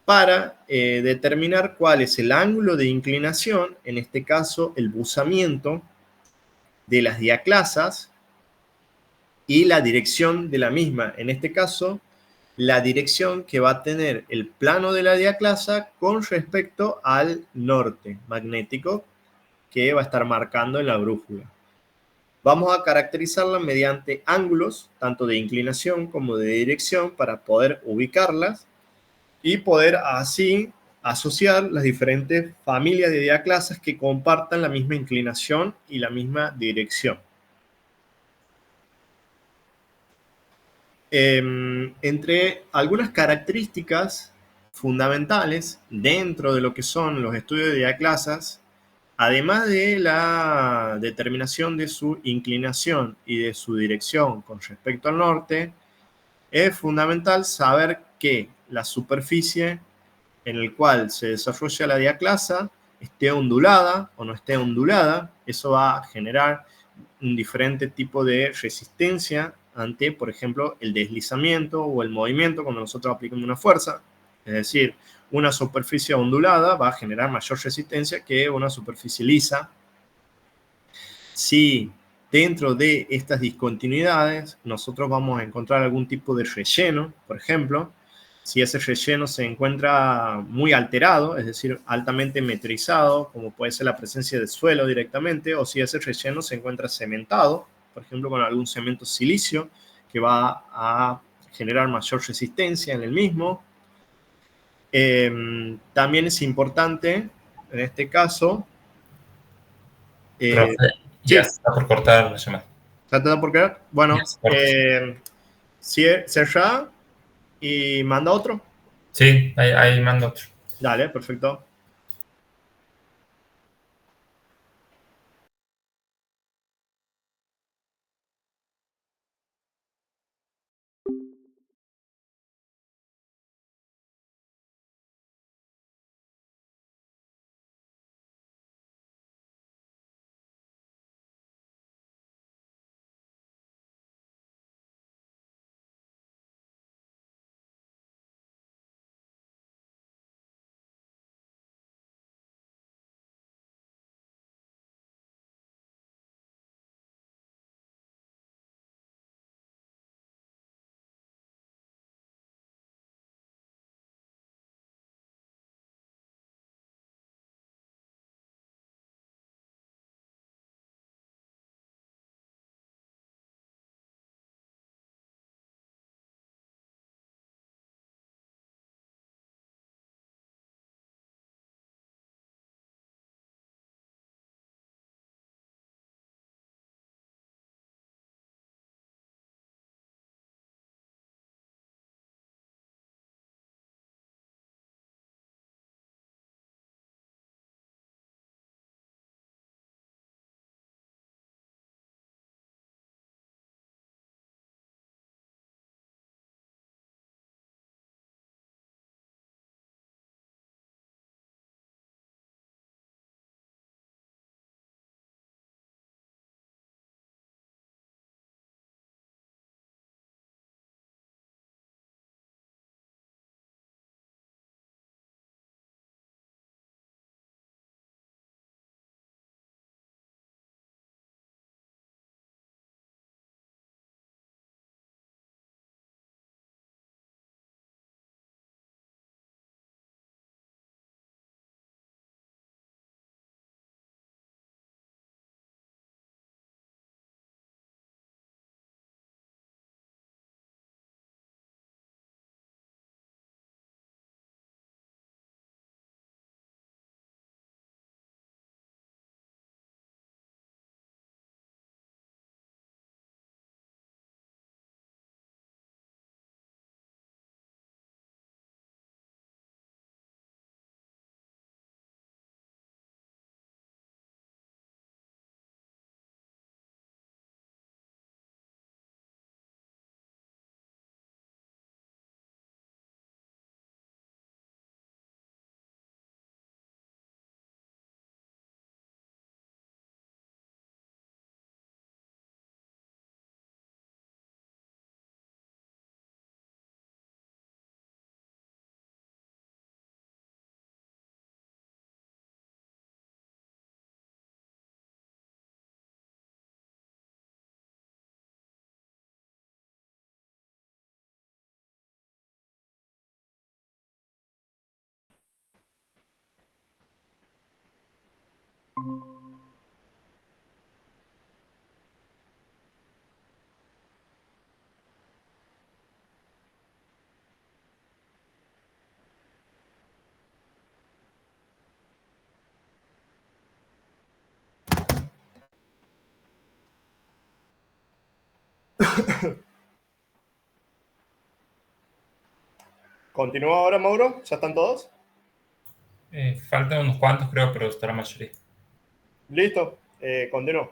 para determinar cuál es el ángulo de inclinación, en este caso el buzamiento de las diaclasas y la dirección de la misma, en este caso la dirección que va a tener el plano de la diaclasa con respecto al norte magnético que va a estar marcando en la brújula. Vamos a caracterizarla mediante ángulos, tanto de inclinación como de dirección, para poder ubicarlas y poder así asociar las diferentes familias de diaclasas que compartan la misma inclinación y la misma dirección. Entre algunas características fundamentales dentro de lo que son los estudios de diaclasas, además de la determinación de su inclinación y de su dirección con respecto al norte, es fundamental saber que la superficie en el cual se desarrolla la diaclasa esté ondulada o no esté ondulada. Eso va a generar un diferente tipo de resistencia ante, por ejemplo, el deslizamiento o el movimiento cuando nosotros aplicamos una fuerza. Es decir, una superficie ondulada va a generar mayor resistencia que una superficie lisa. Si dentro de estas discontinuidades nosotros vamos a encontrar algún tipo de relleno, por ejemplo, si ese relleno se encuentra muy alterado, es decir, altamente metrizado, como puede ser la presencia de suelo directamente, o si ese relleno se encuentra cementado, por ejemplo, con algún cemento silicio, que va a generar mayor resistencia en el mismo. También es importante, en este caso, Profe, ya sí, se está por cortar la llamada. ¿trata por qué? Ya Bueno, se corta. cerrá y manda otro. Sí, ahí mando otro. Dale, perfecto. ¿Continúa ahora, Mauro? ¿Ya están todos? Faltan unos cuantos, creo, pero está la mayoría. Listo, continúo.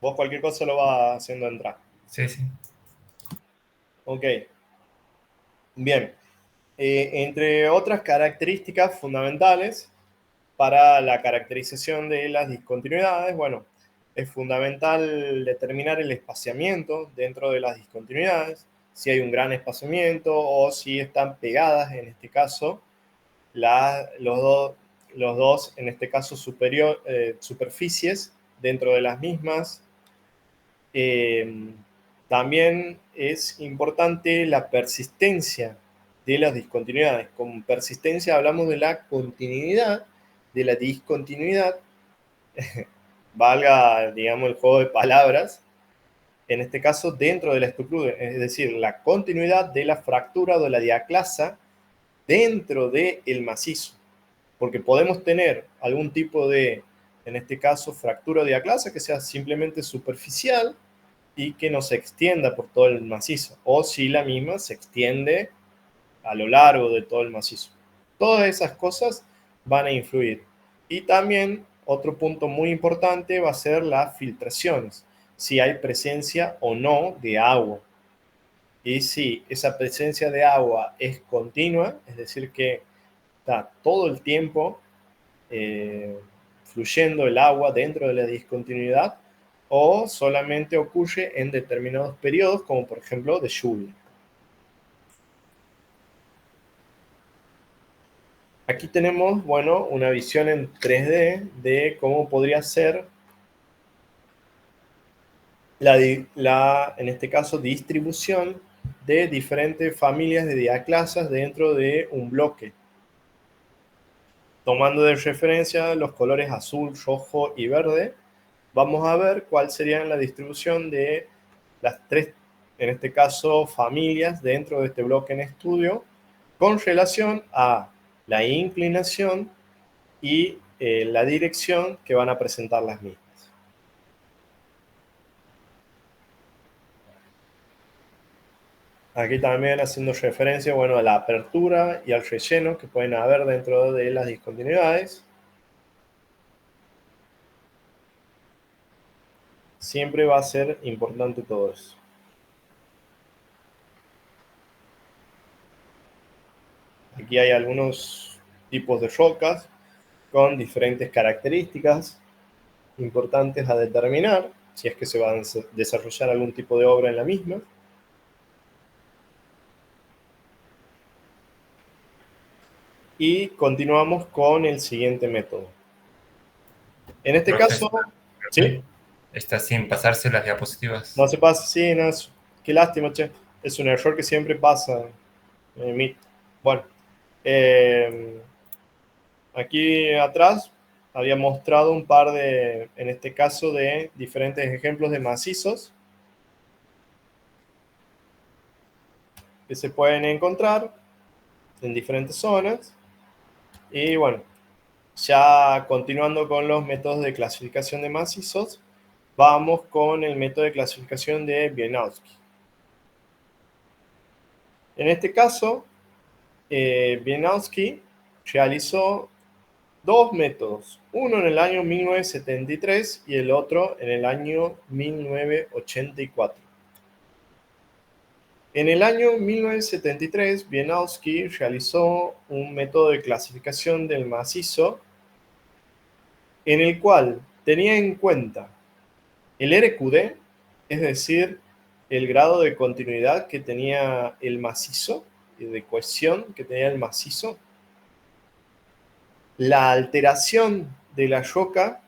Vos cualquier cosa lo vas haciendo entrar. Sí, sí. Ok, bien. Entre otras características fundamentales para la caracterización de las discontinuidades, bueno, es fundamental determinar el espaciamiento dentro de las discontinuidades, si hay un gran espaciamiento o si están pegadas, en este caso, los dos, en este caso, superficies dentro de las mismas. También es importante la persistencia de las discontinuidades. Con persistencia hablamos de la continuidad, de la discontinuidad, valga, digamos, el juego de palabras, en este caso dentro de la estructura, es decir, la continuidad de la fractura o de la diaclasa dentro del macizo. Porque podemos tener algún tipo de, en este caso, fractura o diaclasa que sea simplemente superficial y que no se extienda por todo el macizo, o si la misma se extiende a lo largo de todo el macizo. Todas esas cosas van a influir. Y también otro punto muy importante va a ser las filtraciones, si hay presencia o no de agua. Y si esa presencia de agua es continua, es decir, que está todo el tiempo fluyendo el agua dentro de la discontinuidad, o solamente ocurre en determinados periodos, como por ejemplo de lluvia. Aquí tenemos, bueno, una visión en 3D de cómo podría ser en este caso, distribución de diferentes familias de diaclasas dentro de un bloque. Tomando de referencia los colores azul, rojo y verde, vamos a ver cuál sería la distribución de las tres, en este caso, familias dentro de este bloque en estudio, con relación a la inclinación y la dirección que van a presentar las mismas. Aquí también haciendo referencia, bueno, a la apertura y al relleno que pueden haber dentro de las discontinuidades. Siempre va a ser importante todo eso. Aquí hay algunos tipos de rocas con diferentes características importantes a determinar, si es que se va a desarrollar algún tipo de obra en la misma. Y continuamos con el siguiente método. En este caso, ¿sí? Está sin pasarse las diapositivas. No se pasa, sí, no, qué lástima, che. Es un error que siempre pasa en Meet. Bueno, aquí atrás había mostrado un par de, en este caso, de diferentes ejemplos de macizos que se pueden encontrar en diferentes zonas. Y bueno, ya continuando con los métodos de clasificación de macizos, vamos con el método de clasificación de Wieniawski. En este caso, Wieniawski realizó dos métodos, uno en el año 1973 y el otro en el año 1984. En el año 1973, Wieniawski realizó un método de clasificación del macizo en el cual tenía en cuenta el RQD, es decir, el grado de continuidad que tenía el macizo y de cohesión que tenía el macizo, la alteración de la roca,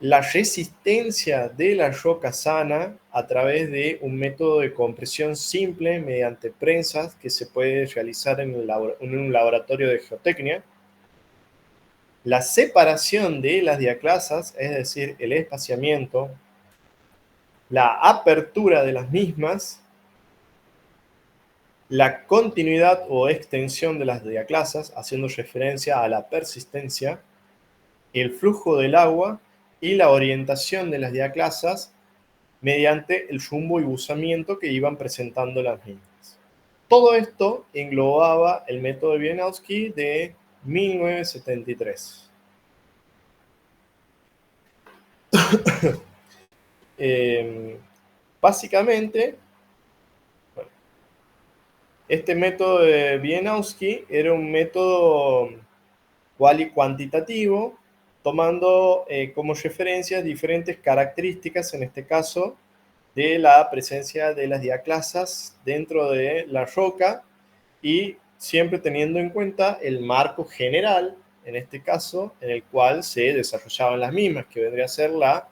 la resistencia de la roca sana a través de un método de compresión simple mediante prensas que se puede realizar en un laboratorio de geotecnia, la separación de las diaclasas, es decir, el espaciamiento, la apertura de las mismas, la continuidad o extensión de las diaclasas, haciendo referencia a la persistencia, el flujo del agua y la orientación de las diaclasas mediante el rumbo y buzamiento que iban presentando las mismas. Todo esto englobaba el método de Wieniawski de 1973. Básicamente, bueno, este método de Wieniawski era un método cuantitativo, tomando como referencia diferentes características, en este caso, de la presencia de las diaclasas dentro de la roca y siempre teniendo en cuenta el marco general, en este caso, en el cual se desarrollaban las mismas, que vendría a ser la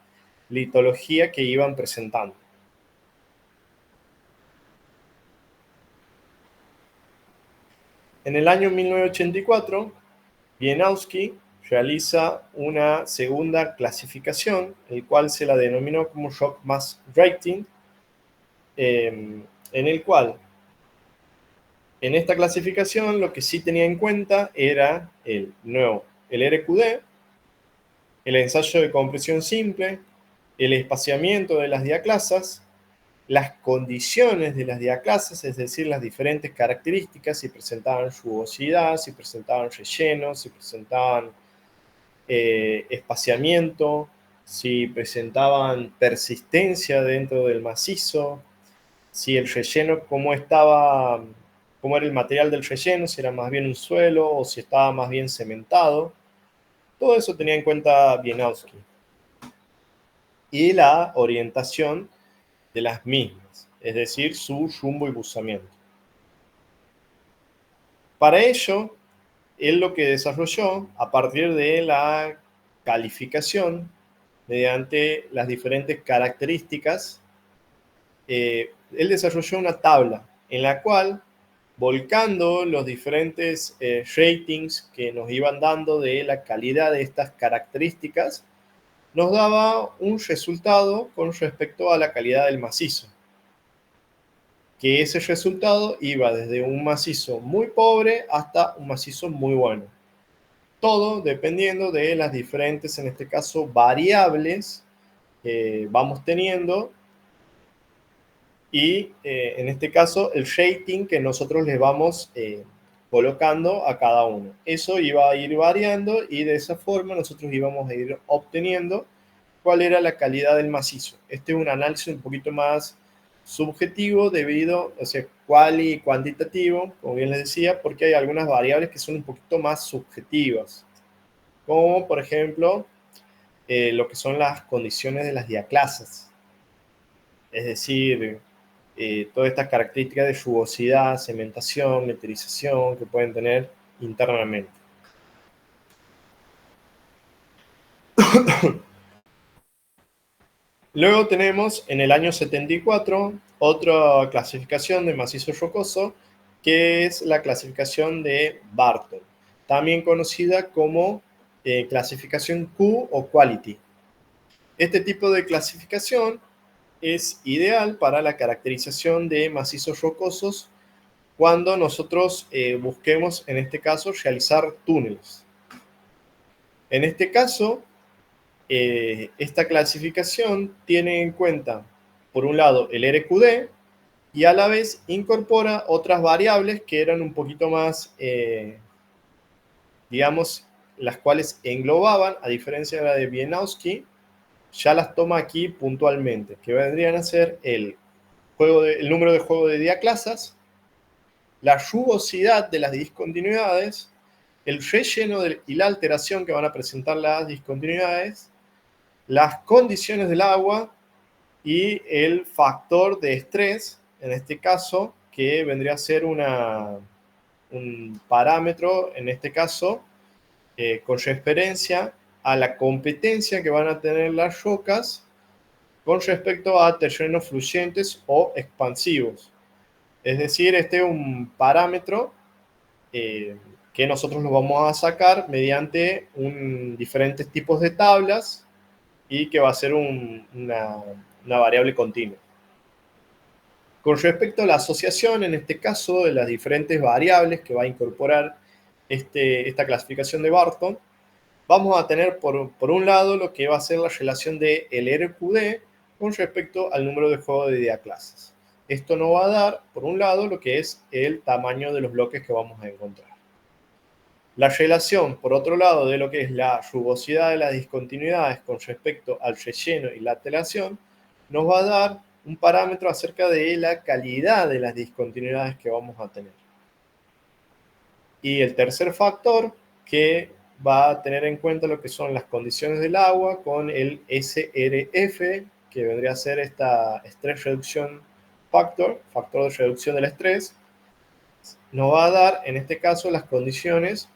litología que iban presentando. En el año 1984, Wieniawski realiza una segunda clasificación, el cual se la denominó como Rock Mass Rating, en el cual, en esta clasificación, lo que sí tenía en cuenta era el RQD, el ensayo de compresión simple, el espaciamiento de las diaclasas, las condiciones de las diaclasas, es decir, las diferentes características, si presentaban rugosidad, si presentaban relleno, si presentaban espaciamiento, si presentaban persistencia dentro del macizo, si el relleno, cómo era el material del relleno, si era más bien un suelo o si estaba más bien cementado. Todo eso tenía en cuenta Wieniawski. Y la orientación de las mismas, es decir, su rumbo y buzamiento. Para ello, él lo que desarrolló, a partir de la calificación, mediante las diferentes características, él desarrolló una tabla en la cual, volcando los diferentes ratings que nos iban dando de la calidad de estas características, nos daba un resultado con respecto a la calidad del macizo. Que ese resultado iba desde un macizo muy pobre hasta un macizo muy bueno. Todo dependiendo de las diferentes, en este caso, variables que vamos teniendo y, en este caso, el rating que nosotros le vamos colocando a cada uno. Eso iba a ir variando y de esa forma nosotros íbamos a ir obteniendo cuál era la calidad del macizo. Este es un análisis un poquito más subjetivo debido, o sea, y cuantitativo, como bien les decía, porque hay algunas variables que son un poquito más subjetivas, como por ejemplo lo que son las condiciones de las diaclasas, es decir, todas estas características de rugosidad, cementación, meterización que pueden tener internamente. Luego tenemos en el año 74 otra clasificación de macizo rocoso, que es la clasificación de Barton, también conocida como clasificación Q o Quality. Este tipo de clasificación es ideal para la caracterización de macizos rocosos cuando nosotros busquemos, en este caso, realizar túneles. En este caso, esta clasificación tiene en cuenta, por un lado, el RQD y a la vez incorpora otras variables que eran un poquito más, digamos, las cuales englobaban, a diferencia de la de Wieniawski, ya las toma aquí puntualmente, que vendrían a ser el número de juego de diaclasas, la rugosidad de las discontinuidades, el relleno y la alteración que van a presentar las discontinuidades, las condiciones del agua y el factor de estrés, en este caso, que vendría a ser un parámetro, en este caso, con referencia a la competencia que van a tener las rocas con respecto a terrenos fluyentes o expansivos. Es decir, este es un parámetro que nosotros lo vamos a sacar mediante diferentes tipos de tablas y que va a ser una variable continua. Con respecto a la asociación, en este caso, de las diferentes variables que va a incorporar esta clasificación de Barton, vamos a tener por un lado lo que va a ser la relación de el RQD con respecto al número de juego de diaclasas. Esto nos va a dar, por un lado, lo que es el tamaño de los bloques que vamos a encontrar. La relación, por otro lado, de lo que es la rugosidad de las discontinuidades con respecto al relleno y la telación, nos va a dar un parámetro acerca de la calidad de las discontinuidades que vamos a tener. Y el tercer factor, que va a tener en cuenta lo que son las condiciones del agua con el SRF, que vendría a ser esta Stress Reduction Factor, factor de reducción del estrés, nos va a dar en este caso las condiciones,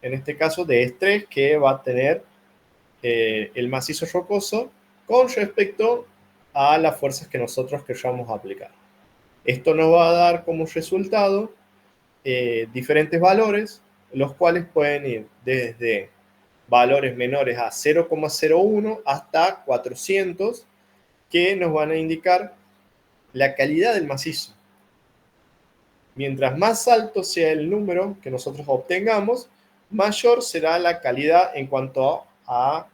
en este caso de estrés que va a tener el macizo rocoso con respecto a las fuerzas que nosotros queramos aplicar. Esto nos va a dar como resultado diferentes valores, los cuales pueden ir desde valores menores a 0,01 hasta 400, que nos van a indicar la calidad del macizo. Mientras más alto sea el número que nosotros obtengamos, mayor será la calidad en cuanto a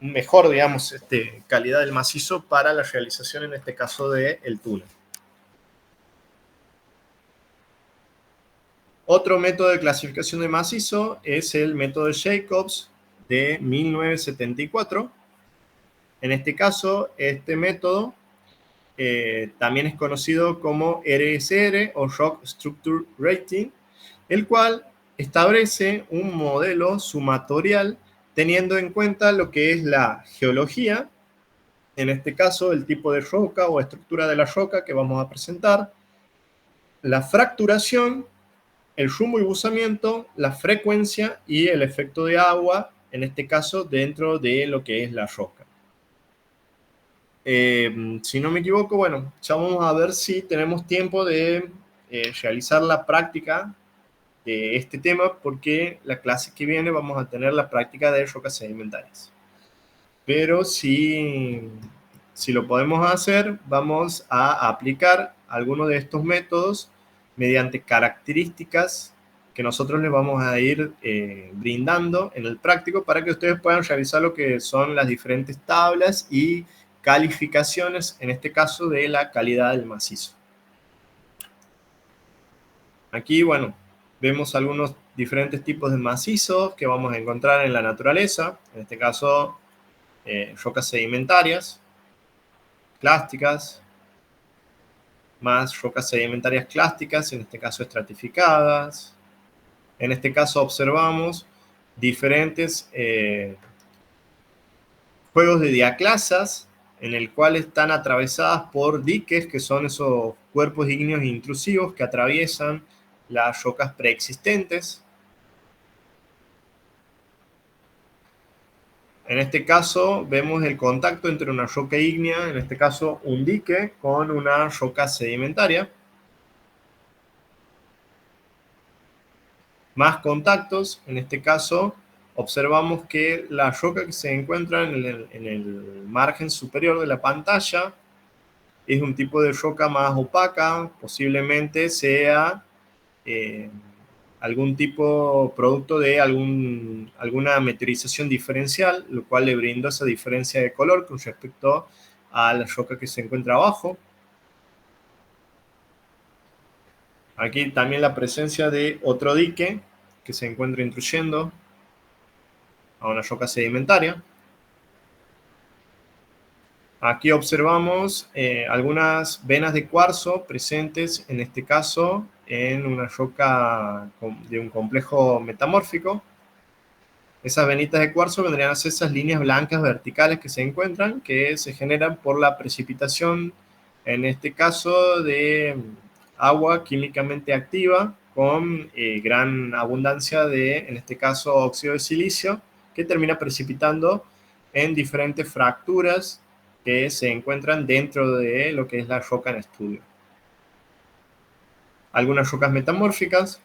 un mejor, digamos, calidad del macizo para la realización, en este caso, del túnel. Otro método de clasificación de macizo es el método de Jacobs de 1974. En este caso, este método también es conocido como RSR o Rock Structure Rating, el cual establece un modelo sumatorial teniendo en cuenta lo que es la geología, en este caso el tipo de roca o estructura de la roca que vamos a presentar, la fracturación, el rumbo y buzamiento, la frecuencia y el efecto de agua, en este caso dentro de lo que es la roca. Si no me equivoco, bueno, ya vamos a ver si tenemos tiempo de realizar la práctica de este tema, porque la clase que viene vamos a tener la práctica de rocas sedimentarias. Pero si lo podemos hacer, vamos a aplicar algunos de estos métodos mediante características que nosotros les vamos a ir brindando en el práctico para que ustedes puedan realizar lo que son las diferentes tablas y calificaciones, en este caso de la calidad del macizo. Aquí, bueno, vemos algunos diferentes tipos de macizos que vamos a encontrar en la naturaleza, en este caso rocas sedimentarias, clásticas, más rocas sedimentarias clásticas, en este caso estratificadas. En este caso observamos diferentes juegos de diaclasas en el cual están atravesadas por diques, que son esos cuerpos ígneos intrusivos que atraviesan las rocas preexistentes. En este caso vemos el contacto entre una roca ígnea, en este caso un dique, con una roca sedimentaria. Más contactos, en este caso observamos que la roca que se encuentra en el margen superior de la pantalla es un tipo de roca más opaca, posiblemente sea algún tipo producto de alguna meteorización diferencial, lo cual le brindó esa diferencia de color con respecto a la roca que se encuentra abajo. Aquí también la presencia de otro dique que se encuentra intruyendo a una roca sedimentaria. Aquí observamos algunas venas de cuarzo presentes, en este caso, en una roca de un complejo metamórfico. Esas venitas de cuarzo vendrían a ser esas líneas blancas verticales que se encuentran, que se generan por la precipitación, en este caso, de agua químicamente activa con gran abundancia de, en este caso, óxido de silicio, que termina precipitando en diferentes fracturas que se encuentran dentro de lo que es la roca en estudio. Algunas rocas metamórficas,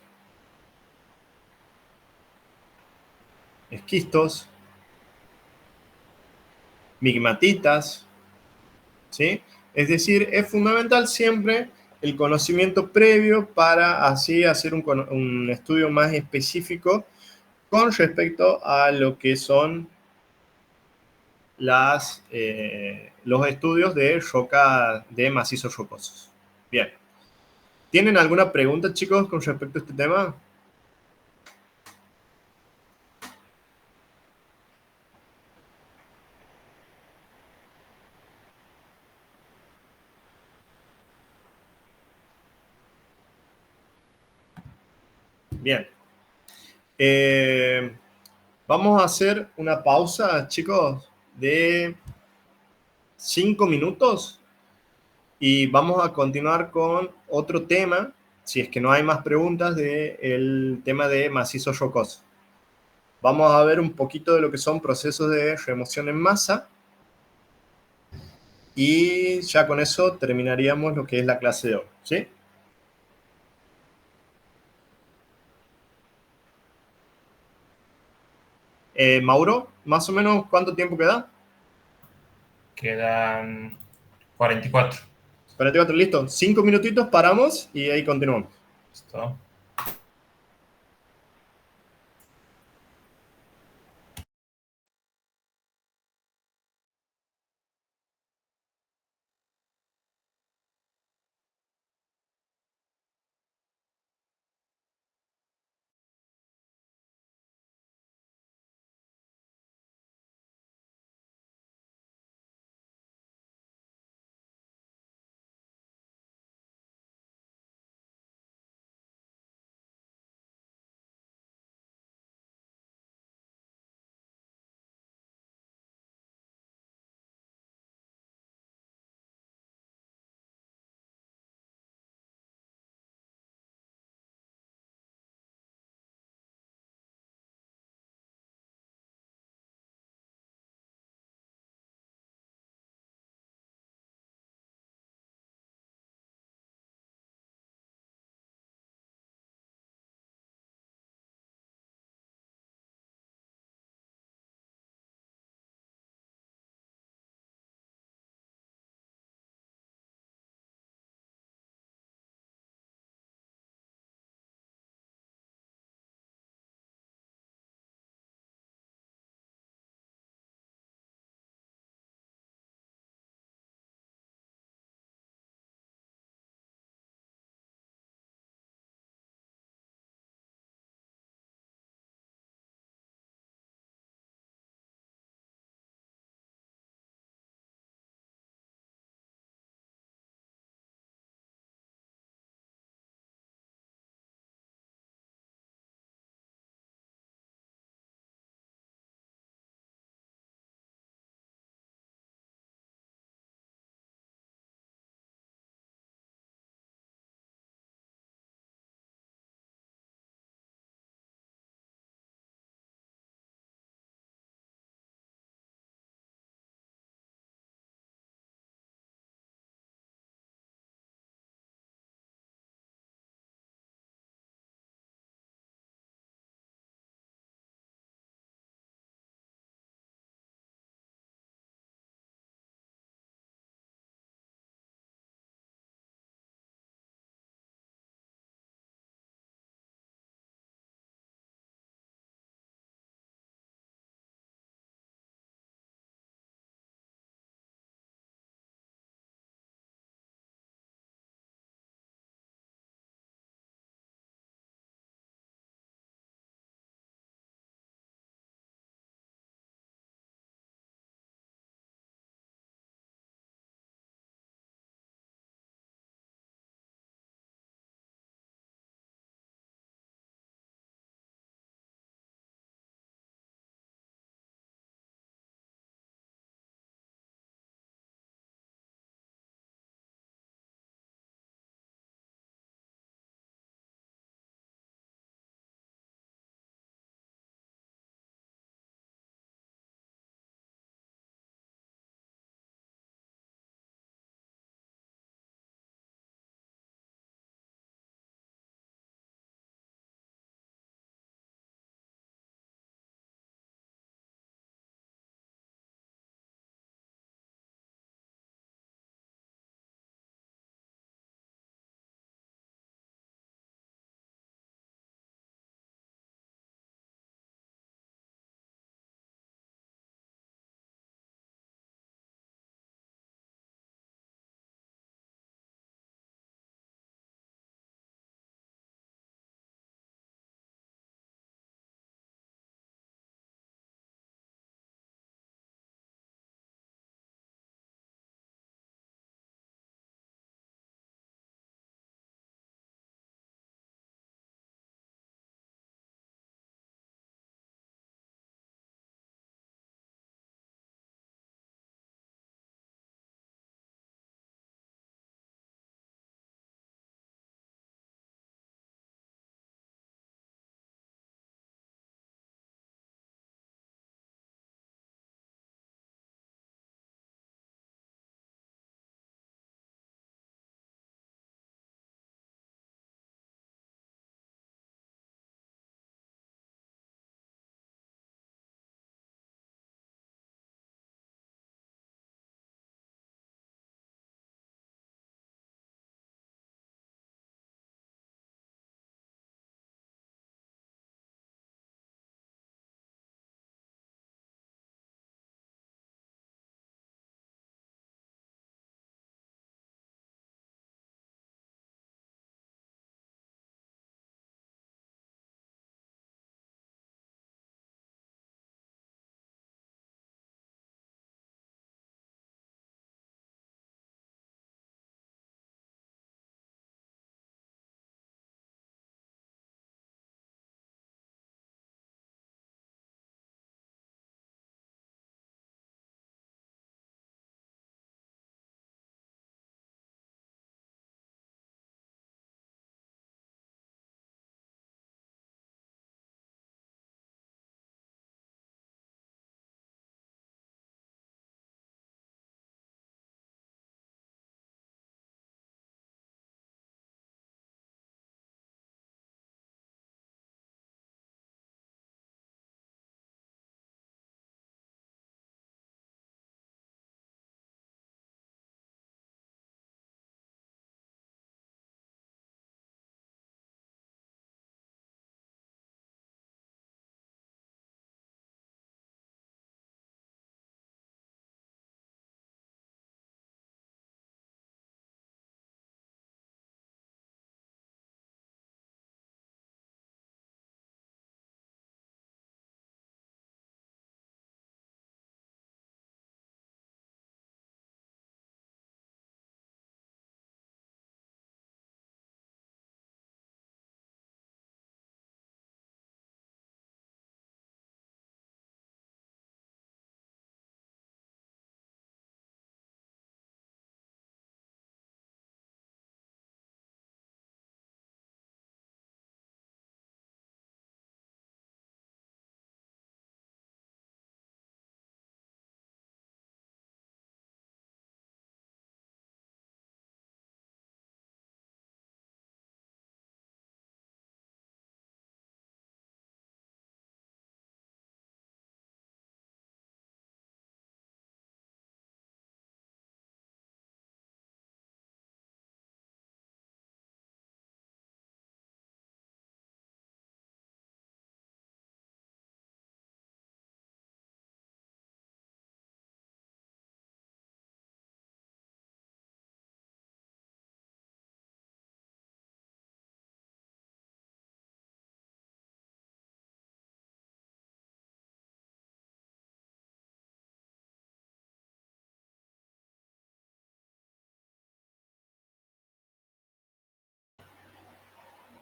esquistos, migmatitas, ¿sí? Es decir, es fundamental siempre el conocimiento previo para así hacer un estudio más específico con respecto a lo que son los estudios de roca de macizos rocosos. Bien. ¿Tienen alguna pregunta, chicos, con respecto a este tema? Bien. Vamos a hacer una pausa, chicos, de 5 minutos y vamos a continuar con otro tema, si es que no hay más preguntas, del tema de macizo rocoso. Vamos a ver un poquito de lo que son procesos de remoción en masa y ya con eso terminaríamos lo que es la clase de hoy, ¿sí? Mauro, más o menos, ¿cuánto tiempo queda? Quedan 44. 44, listo. 5 minutitos, paramos y ahí continuamos. ¿Listo?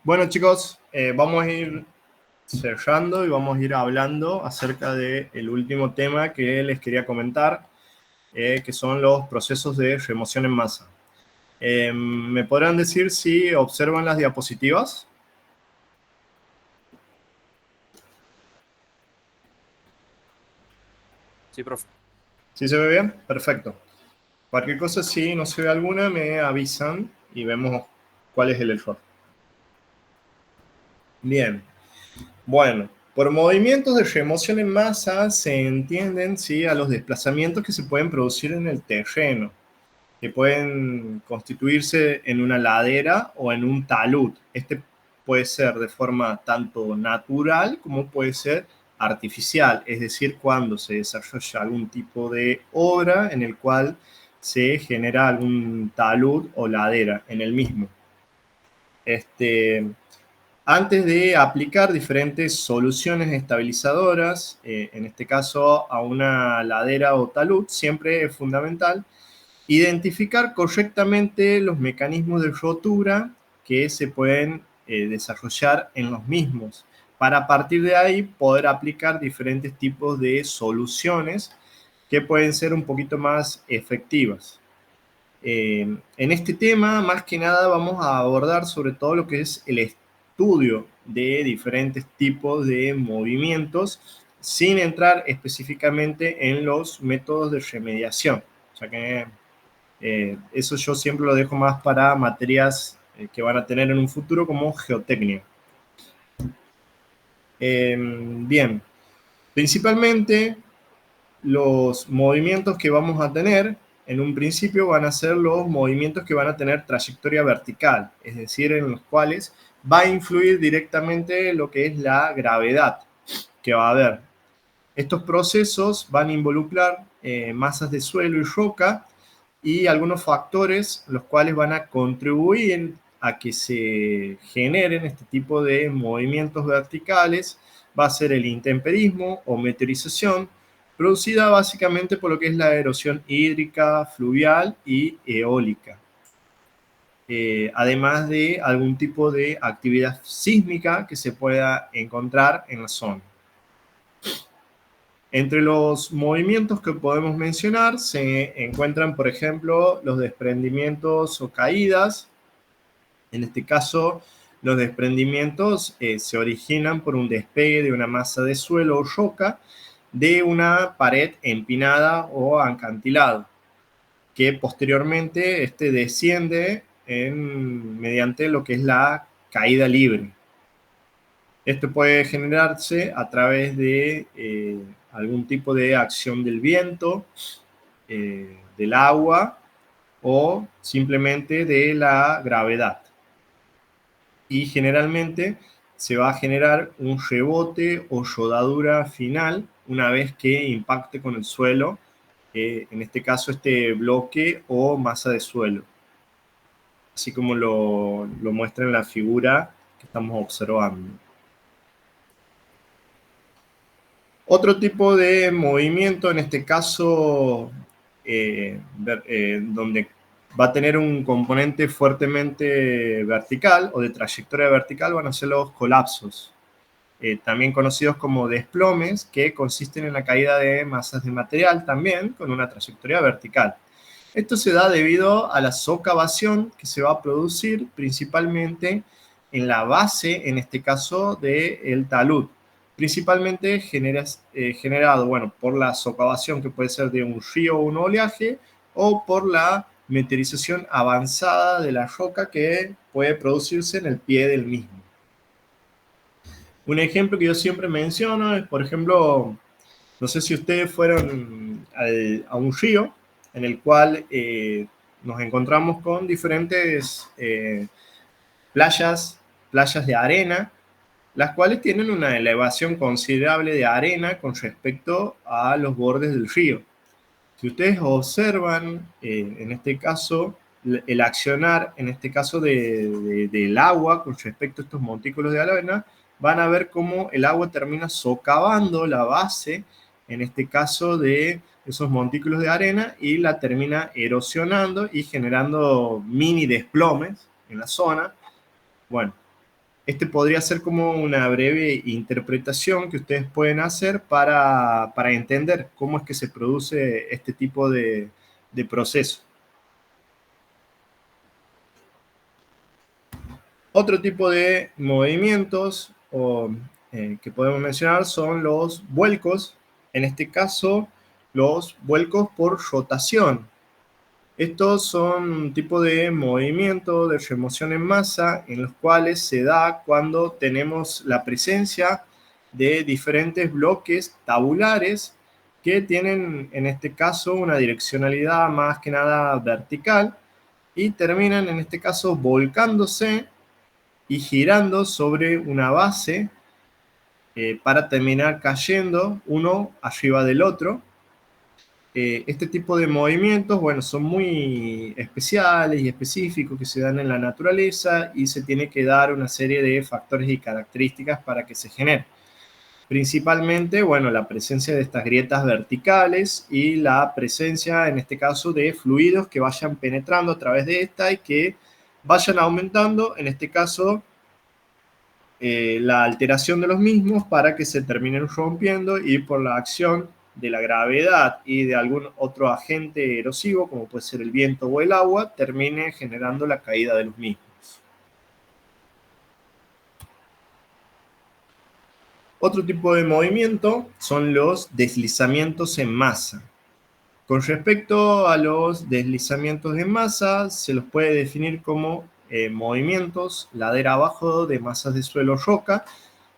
Bueno, chicos, vamos a ir cerrando y vamos a ir hablando acerca del último tema que les quería comentar, que son los procesos de remoción en masa. ¿Me podrán decir si observan las diapositivas? Sí, profe. ¿Sí se ve bien? Perfecto. Cualquier cosa, si no se ve alguna, me avisan y vemos cuál es el error. Bien. Bueno, por movimientos de remoción en masa se entienden, ¿sí?, a los desplazamientos que se pueden producir en el terreno, que pueden constituirse en una ladera o en un talud. Este puede ser de forma tanto natural como puede ser artificial, es decir, cuando se desarrolla algún tipo de obra en el cual se genera algún talud o ladera en el mismo. Antes de aplicar diferentes soluciones estabilizadoras, en este caso a una ladera o talud, siempre es fundamental identificar correctamente los mecanismos de rotura que se pueden desarrollar en los mismos, para a partir de ahí poder aplicar diferentes tipos de soluciones que pueden ser un poquito más efectivas. En este tema, más que nada, vamos a abordar sobre todo lo que es el estudio de diferentes tipos de movimientos, sin entrar específicamente en los métodos de remediación, ya que eso yo siempre lo dejo más para materias que van a tener en un futuro, como geotecnia. Bien, principalmente los movimientos que vamos a tener en un principio van a ser los movimientos que van a tener trayectoria vertical, es decir, en los cuales va a influir directamente lo que es la gravedad que va a haber. Estos procesos van a involucrar masas de suelo y roca y algunos factores los cuales van a contribuir a que se generen este tipo de movimientos verticales. Va a ser el intemperismo o meteorización, producida básicamente por lo que es la erosión hídrica, fluvial y eólica. Además de algún tipo de actividad sísmica que se pueda encontrar en la zona. Entre los movimientos que podemos mencionar se encuentran, por ejemplo, los desprendimientos o caídas. En este caso, los desprendimientos se originan por un despegue de una masa de suelo o roca de una pared empinada o acantilado, que posteriormente desciende mediante lo que es la caída libre. Esto puede generarse a través de algún tipo de acción del viento, del agua o simplemente de la gravedad. Y generalmente se va a generar un rebote o rodadura final una vez que impacte con el suelo, en este caso este bloque o masa de suelo, así como lo muestra en la figura que estamos observando. Otro tipo de movimiento, en este caso, donde va a tener un componente fuertemente vertical o de trayectoria vertical, van a ser los colapsos, también conocidos como desplomes, que consisten en la caída de masas de material también con una trayectoria vertical. Esto se da debido a la socavación que se va a producir principalmente en la base, en este caso, del talud, principalmente generado, bueno, por la socavación que puede ser de un río o un oleaje, o por la meteorización avanzada de la roca que puede producirse en el pie del mismo. Un ejemplo que yo siempre menciono es, por ejemplo, no sé si ustedes fueron a un río en el cual nos encontramos con diferentes playas de arena, las cuales tienen una elevación considerable de arena con respecto a los bordes del río. Si ustedes observan, en este caso, el accionar, en este caso, del agua con respecto a estos montículos de arena, van a ver cómo el agua termina socavando la base, en este caso, de esos montículos de arena, y la termina erosionando y generando mini desplomes en la zona. Bueno, Este podría ser como una breve interpretación que ustedes pueden hacer para entender cómo es que se produce este tipo de proceso. Otro tipo de movimientos que podemos mencionar son los vuelcos. En este caso, los vuelcos por rotación. Estos son un tipo de movimiento de remoción en masa en los cuales se da cuando tenemos la presencia de diferentes bloques tabulares que tienen en este caso una direccionalidad más que nada vertical y terminan en este caso volcándose y girando sobre una base para terminar cayendo uno arriba del otro. Este tipo de movimientos, bueno, son muy especiales y específicos que se dan en la naturaleza y se tiene que dar una serie de factores y características para que se genere. Principalmente, bueno, la presencia de estas grietas verticales y la presencia, en este caso, de fluidos que vayan penetrando a través de esta y que vayan aumentando, en este caso, la alteración de los mismos para que se terminen rompiendo y por la acción de la gravedad y de algún otro agente erosivo, como puede ser el viento o el agua, termine generando la caída de los mismos. Otro tipo de movimiento son los deslizamientos en masa. Con respecto a los deslizamientos en masa, se los puede definir como movimientos ladera abajo de masas de suelo roca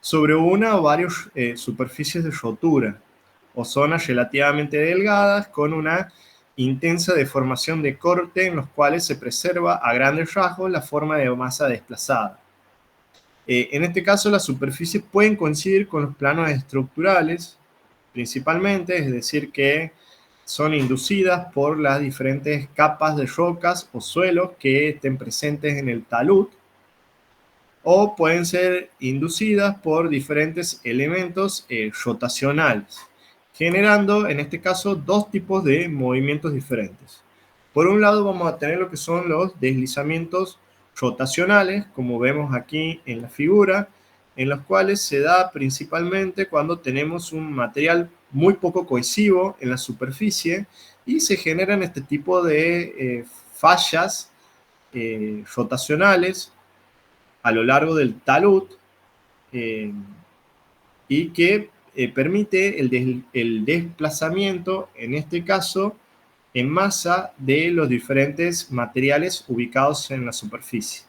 sobre una o varias superficies de rotura o zonas relativamente delgadas con una intensa deformación de corte en los cuales se preserva a grandes rasgos la forma de masa desplazada. En este caso, las superficies pueden coincidir con los planos estructurales, principalmente, es decir, que son inducidas por las diferentes capas de rocas o suelos que estén presentes en el talud, o pueden ser inducidas por diferentes elementos rotacionales, generando en este caso dos tipos de movimientos diferentes. Por un lado vamos a tener lo que son los deslizamientos rotacionales, como vemos aquí en la figura, en los cuales se da principalmente cuando tenemos un material muy poco cohesivo en la superficie y se generan este tipo de fallas rotacionales a lo largo del talud y que permite el desplazamiento, en este caso, en masa de los diferentes materiales ubicados en la superficie.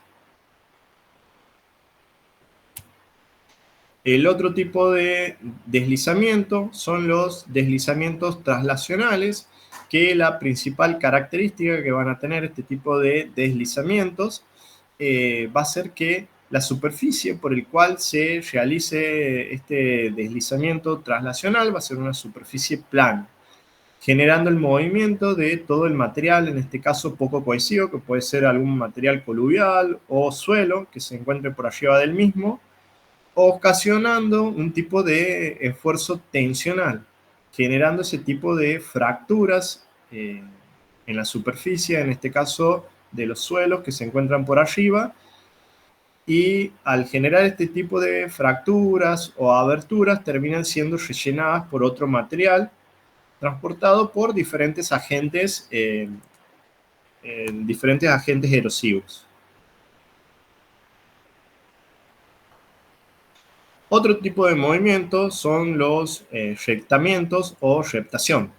El otro tipo de deslizamiento son los deslizamientos traslacionales, que la principal característica que van a tener este tipo de deslizamientos va a ser que la superficie por el cual se realice este deslizamiento traslacional va a ser una superficie plana, generando el movimiento de todo el material, en este caso poco cohesivo, que puede ser algún material coluvial o suelo que se encuentre por arriba del mismo, ocasionando un tipo de esfuerzo tensional, generando ese tipo de fracturas en la superficie, en este caso de los suelos que se encuentran por arriba, y al generar este tipo de fracturas o aberturas terminan siendo rellenadas por otro material transportado por diferentes agentes erosivos. Otro tipo de movimiento son los rectamientos o reptación.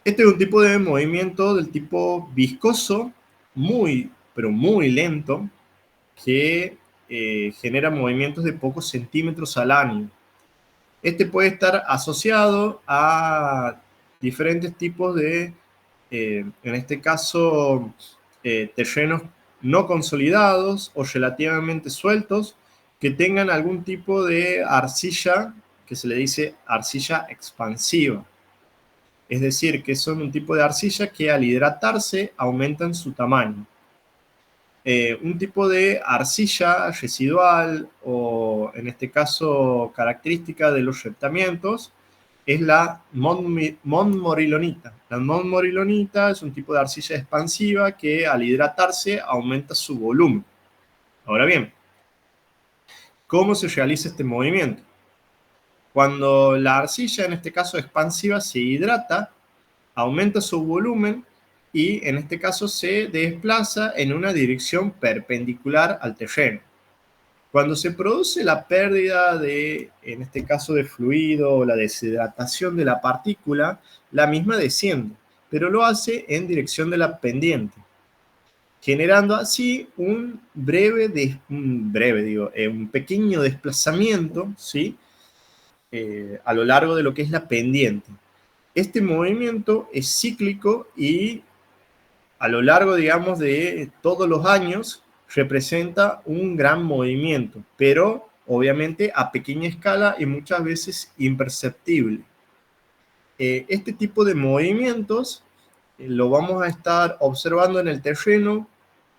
Este es un tipo de movimiento del tipo viscoso, pero muy lento, que genera movimientos de pocos centímetros al año. Este puede estar asociado a diferentes tipos de, en este caso, terrenos no consolidados o relativamente sueltos que tengan algún tipo de arcilla que se le dice arcilla expansiva. Es decir, que son un tipo de arcilla que al hidratarse aumentan su tamaño. Un tipo de arcilla residual o en este caso característica de los reptamientos es la montmorilonita. La montmorilonita es un tipo de arcilla expansiva que al hidratarse aumenta su volumen. Ahora bien, ¿Cómo se realiza este movimiento? Cuando la arcilla, en este caso expansiva, se hidrata, aumenta su volumen y en este caso se desplaza en una dirección perpendicular al terreno. Cuando se produce la pérdida de, en este caso, de fluido o la deshidratación de la partícula, la misma desciende, pero lo hace en dirección de la pendiente, generando así un pequeño desplazamiento, ¿sí? A lo largo de lo que es la pendiente. Este movimiento es cíclico y a lo largo, digamos, de todos los años representa un gran movimiento, pero obviamente a pequeña escala y muchas veces imperceptible. Este tipo de movimientos lo vamos a estar observando en el terreno,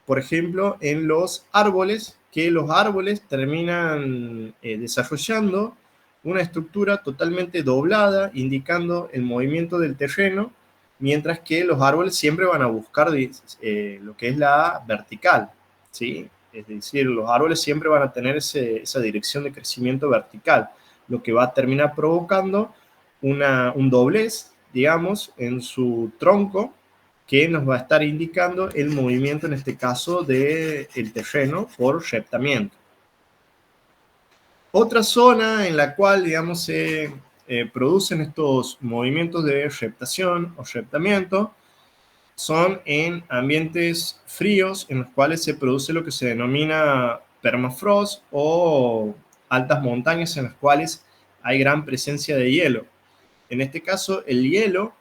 por ejemplo, en los árboles, que los árboles terminan desarrollando una estructura totalmente doblada, indicando el movimiento del terreno, mientras que los árboles siempre van a buscar lo que es la vertical, ¿sí? Es decir, los árboles siempre van a tener esa dirección de crecimiento vertical, lo que va a terminar provocando un doblez, digamos, en su tronco, que nos va a estar indicando el movimiento, en este caso, del terreno por reptamiento. Otra zona en la cual, digamos, se producen estos movimientos de reptación o reptamiento son en ambientes fríos, en los cuales se produce lo que se denomina permafrost o altas montañas en las cuales hay gran presencia de hielo. En este caso, el hielo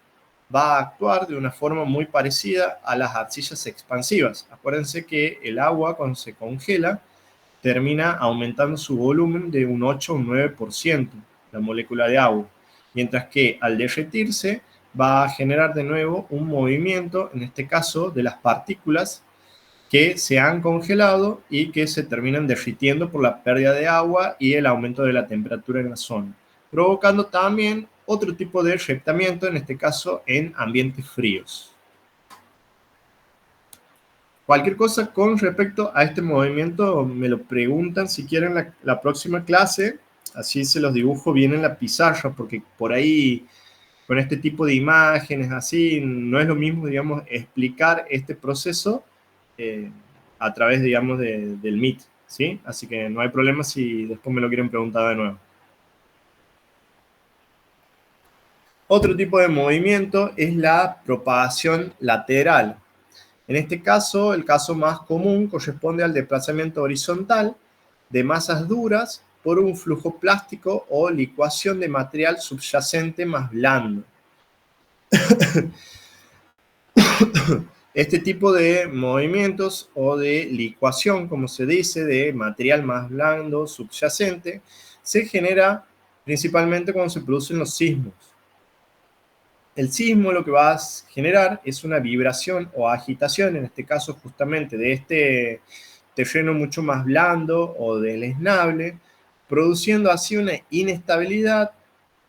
va a actuar de una forma muy parecida a las arcillas expansivas. Acuérdense que el agua, cuando se congela, termina aumentando su volumen de un 8 o un 9%, la molécula de agua, mientras que al derretirse va a generar de nuevo un movimiento, en este caso de las partículas que se han congelado y que se terminan derritiendo por la pérdida de agua y el aumento de la temperatura en la zona, provocando también otro tipo de reptamiento, en este caso en ambientes fríos. Cualquier cosa con respecto a este movimiento me lo preguntan si quieren la próxima clase, así se los dibujo bien en la pizarra, porque por ahí con este tipo de imágenes así no es lo mismo, digamos, explicar este proceso a través, digamos, del Meet, ¿sí? Así que no hay problema si después me lo quieren preguntar de nuevo. Otro tipo de movimiento es la propagación lateral. En este caso, el caso más común corresponde al desplazamiento horizontal de masas duras por un flujo plástico o licuación de material subyacente más blando. Este tipo de movimientos o de licuación, como se dice, de material más blando subyacente, se genera principalmente cuando se producen los sismos. El sismo lo que va a generar es una vibración o agitación, en este caso justamente de este terreno mucho más blando o deleznable, produciendo así una inestabilidad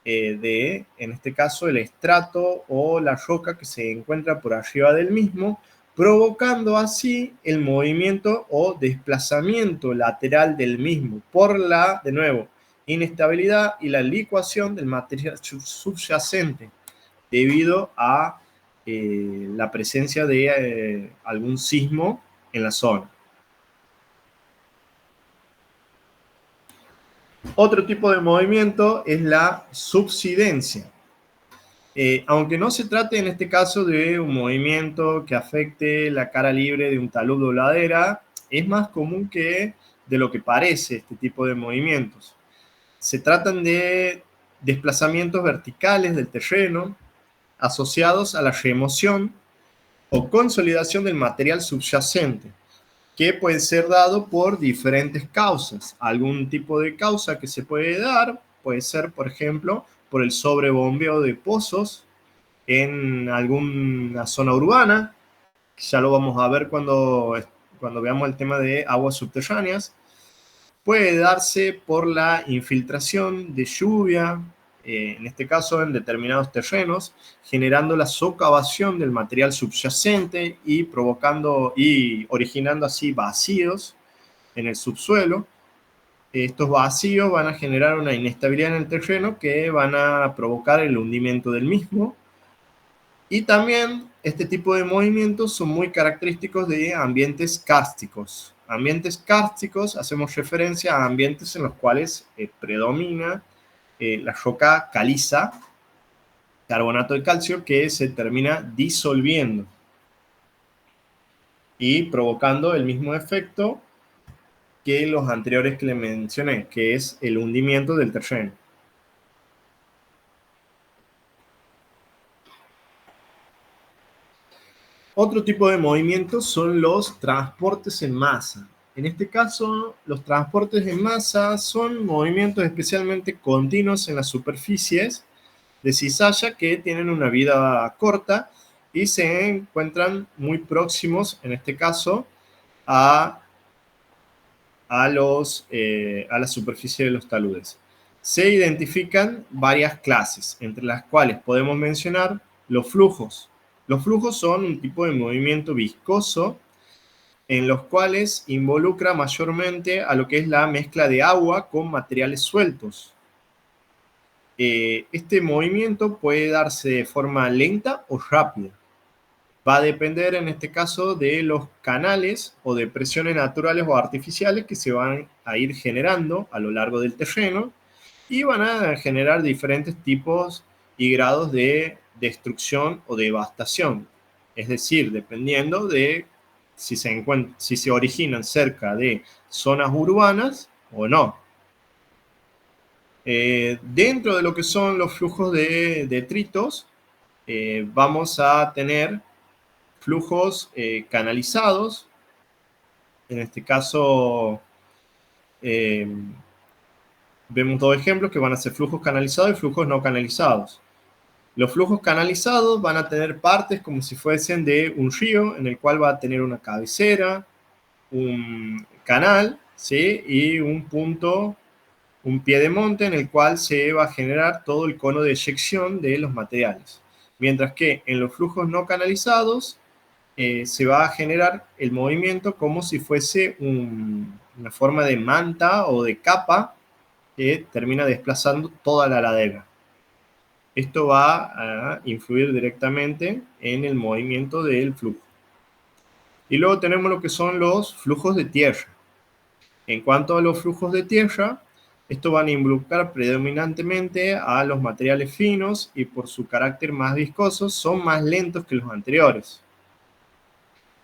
de, en este caso, el estrato o la roca que se encuentra por arriba del mismo, provocando así el movimiento o desplazamiento lateral del mismo por la, de nuevo, inestabilidad y la licuación del material subyacente, debido a la presencia de algún sismo en la zona. Otro tipo de movimiento es la subsidencia. Aunque no se trate en este caso de un movimiento que afecte la cara libre de un talud o ladera, es más común que de lo que parece este tipo de movimientos. Se tratan de desplazamientos verticales del terreno, asociados a la remoción o consolidación del material subyacente, que puede ser dado por diferentes causas. Algún tipo de causa que se puede dar puede ser, por ejemplo, por el sobrebombeo de pozos en alguna zona urbana, ya lo vamos a ver cuando veamos el tema de aguas subterráneas. Puede darse por la infiltración de lluvia, en este caso en determinados terrenos, generando la socavación del material subyacente y provocando y originando así vacíos en el subsuelo. estos vacíos van a generar una inestabilidad en el terreno que van a provocar el hundimiento del mismo. Y también este tipo de movimientos son muy característicos de ambientes kársticos. Ambientes kársticos hacemos referencia a ambientes en los cuales predomina la roca caliza, carbonato de calcio, que se termina disolviendo y provocando el mismo efecto que los anteriores que le mencioné, que es el hundimiento del terreno. Otro tipo de movimientos son los transportes en masa. En este caso, los transportes en masa son movimientos especialmente continuos en las superficies de cizalla que tienen una vida corta y se encuentran muy próximos, en este caso, a la superficie de los taludes. Se identifican varias clases, entre las cuales podemos mencionar los flujos. Los flujos son un tipo de movimiento viscoso en los cuales involucra mayormente a lo que es la mezcla de agua con materiales sueltos. Este movimiento puede darse de forma lenta o rápida. Va a depender en este caso de los canales o de presiones naturales o artificiales que se van a ir generando a lo largo del terreno y van a generar diferentes tipos y grados de destrucción o devastación. Es decir, dependiendo de si se originan cerca de zonas urbanas o no. Dentro de lo que son los flujos de detritos, vamos a tener flujos canalizados. En este caso, vemos dos ejemplos que van a ser flujos canalizados y flujos no canalizados. Los flujos canalizados van a tener partes como si fuesen de un río, en el cual va a tener una cabecera, un canal, ¿sí? Y un punto, un pie de monte en el cual se va a generar todo el cono de eyección de los materiales. Mientras que en los flujos no canalizados se va a generar el movimiento como si fuese una forma de manta o de capa que termina desplazando toda la ladera. Esto va a influir directamente en el movimiento del flujo. Y luego tenemos lo que son los flujos de tierra. En cuanto a los flujos de tierra, estos van a involucrar predominantemente a los materiales finos y por su carácter más viscoso son más lentos que los anteriores.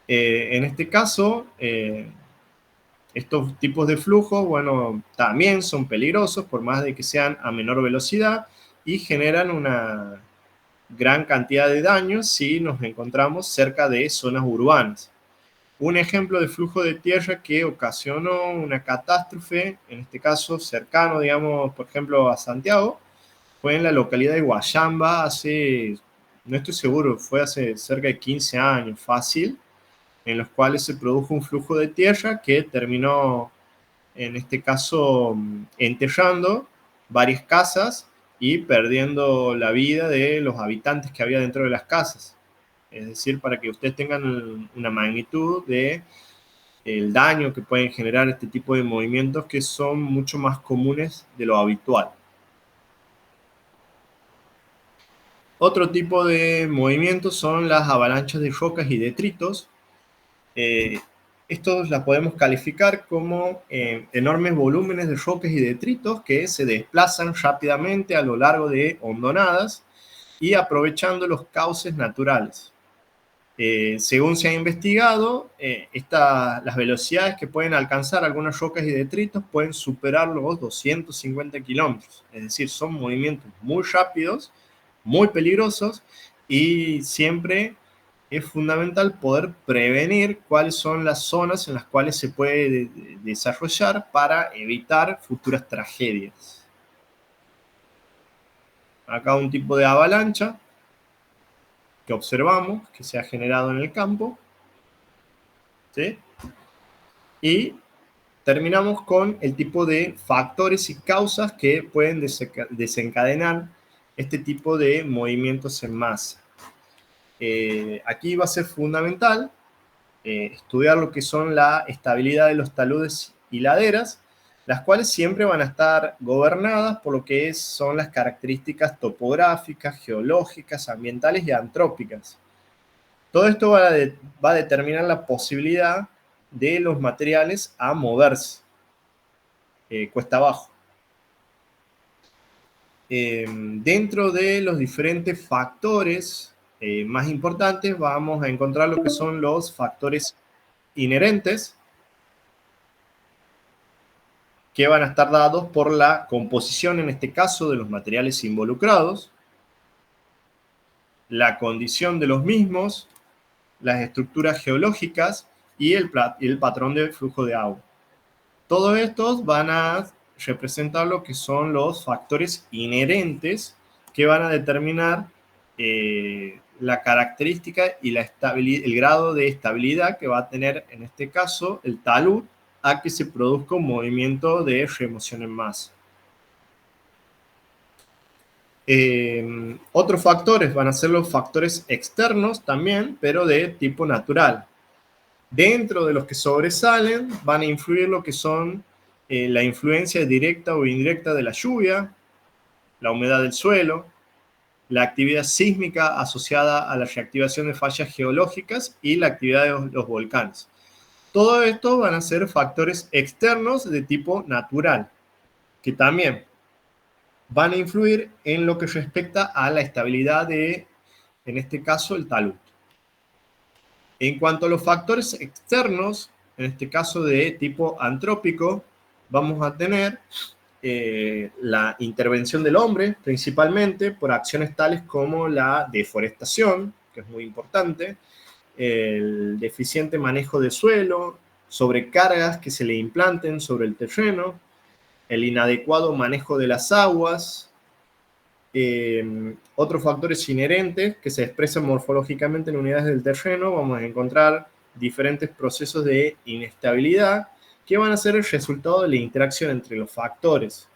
En este caso, estos tipos de flujos, bueno, también son peligrosos por más de que sean a menor velocidad y generan una gran cantidad de daños si nos encontramos cerca de zonas urbanas. Un ejemplo de flujo de tierra que ocasionó una catástrofe, en este caso cercano, digamos, por ejemplo, a Santiago, fue en la localidad de Guayamba hace, no estoy seguro, fue hace cerca de 15 años, fácil, en los cuales se produjo un flujo de tierra que terminó, en este caso, enterrando varias casas y perdiendo la vida de los habitantes que había dentro de las casas. Es decir, para que ustedes tengan una magnitud de el daño que pueden generar este tipo de movimientos que son mucho más comunes de lo habitual. Otro tipo de movimientos son las avalanchas de rocas y detritos. Estos las podemos calificar como enormes volúmenes de rocas y detritos que se desplazan rápidamente a lo largo de hondonadas y aprovechando los cauces naturales. Según se ha investigado, las velocidades que pueden alcanzar algunas rocas y detritos pueden superar los 250 kilómetros. Es decir, son movimientos muy rápidos, muy peligrosos y siempre es fundamental poder prevenir cuáles son las zonas en las cuales se puede desarrollar para evitar futuras tragedias. Acá un tipo de avalancha que observamos que se ha generado en el campo, ¿sí? Y terminamos con el tipo de factores y causas que pueden desencadenar este tipo de movimientos en masa. Aquí va a ser fundamental estudiar lo que son la estabilidad de los taludes y laderas, las cuales siempre van a estar gobernadas por lo que son las características topográficas, geológicas, ambientales y antrópicas. Todo esto va a determinar la posibilidad de los materiales a moverse cuesta abajo. Dentro de los diferentes factores más importantes vamos a encontrar lo que son los factores inherentes, que van a estar dados por la composición, en este caso, de los materiales involucrados, la condición de los mismos, las estructuras geológicas y el patrón de flujo de agua. Todos estos van a representar lo que son los factores inherentes que van a determinar la característica y el grado de estabilidad que va a tener, en este caso, el talud, a que se produzca un movimiento de remoción en masa. Otros factores van a ser los factores externos también, pero de tipo natural. Dentro de los que sobresalen van a influir lo que son la influencia directa o indirecta de la lluvia, la humedad del suelo, la actividad sísmica asociada a la reactivación de fallas geológicas y la actividad de los volcanes. Todo esto van a ser factores externos de tipo natural, que también van a influir en lo que respecta a la estabilidad de, en este caso, el talud. En cuanto a los factores externos, en este caso de tipo antrópico, vamos a tener la intervención del hombre, principalmente por acciones tales como la deforestación, que es muy importante, el deficiente manejo de suelo, sobrecargas que se le implanten sobre el terreno, el inadecuado manejo de las aguas, otros factores inherentes que se expresan morfológicamente en unidades del terreno. Vamos a encontrar diferentes procesos de inestabilidad que van a ser el resultado de la interacción entre los factores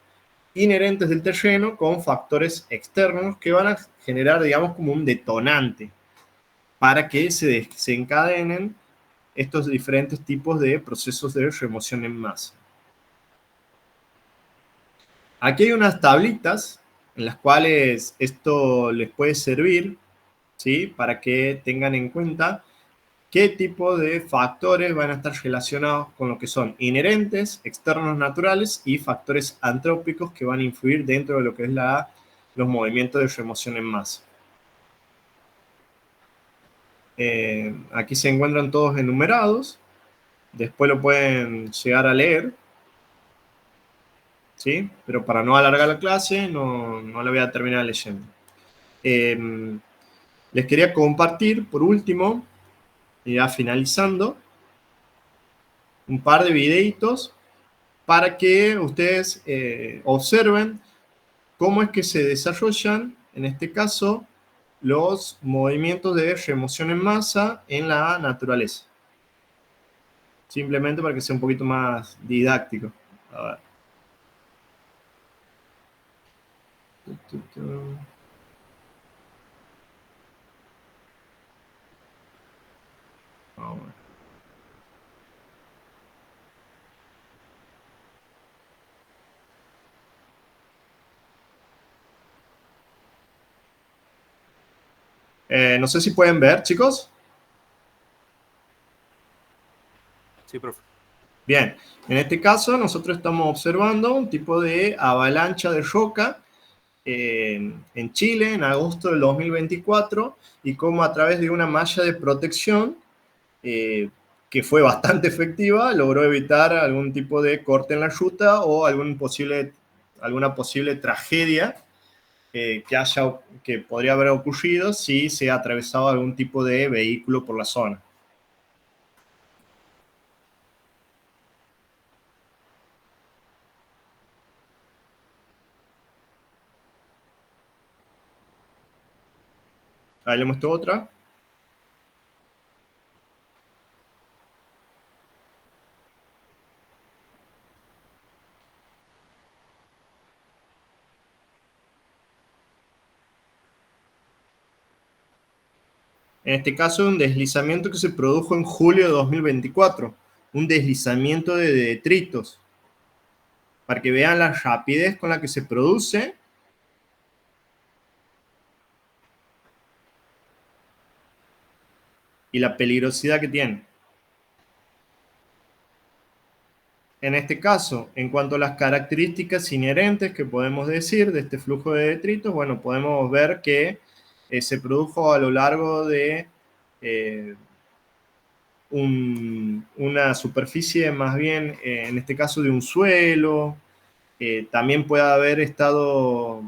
inherentes del terreno con factores externos que van a generar, digamos, como un detonante para que se desencadenen estos diferentes tipos de procesos de remoción en masa. Aquí hay unas tablitas en las cuales esto les puede servir, ¿sí?, para que tengan en cuenta qué tipo de factores van a estar relacionados con lo que son inherentes, externos naturales y factores antrópicos que van a influir dentro de lo que es los movimientos de remoción en masa. Aquí se encuentran todos enumerados. Después lo pueden llegar a leer, ¿sí? Pero para no alargar la clase, no la voy a terminar leyendo. Les quería compartir, por último, ya finalizando, un par de videitos para que ustedes observen cómo es que se desarrollan, en este caso, los movimientos de remoción en masa en la naturaleza. Simplemente para que sea un poquito más didáctico. A ver. Vamos a ver. No sé si pueden ver, chicos. Sí, profe. Bien, en este caso nosotros estamos observando un tipo de avalancha de roca en Chile en agosto del 2024 y cómo a través de una malla de protección que fue bastante efectiva logró evitar algún tipo de corte en la ruta o alguna posible tragedia que podría haber ocurrido si se atravesaba algún tipo de vehículo por la zona. Ahí le muestro otra. En este caso, un deslizamiento que se produjo en julio de 2024. Un deslizamiento de detritos. para que vean la rapidez con la que se produce. Y la peligrosidad que tiene. En este caso, en cuanto a las características inherentes que podemos decir de este flujo de detritos, bueno, podemos ver que se produjo a lo largo de una superficie más bien, en este caso de un suelo, también puede haber estado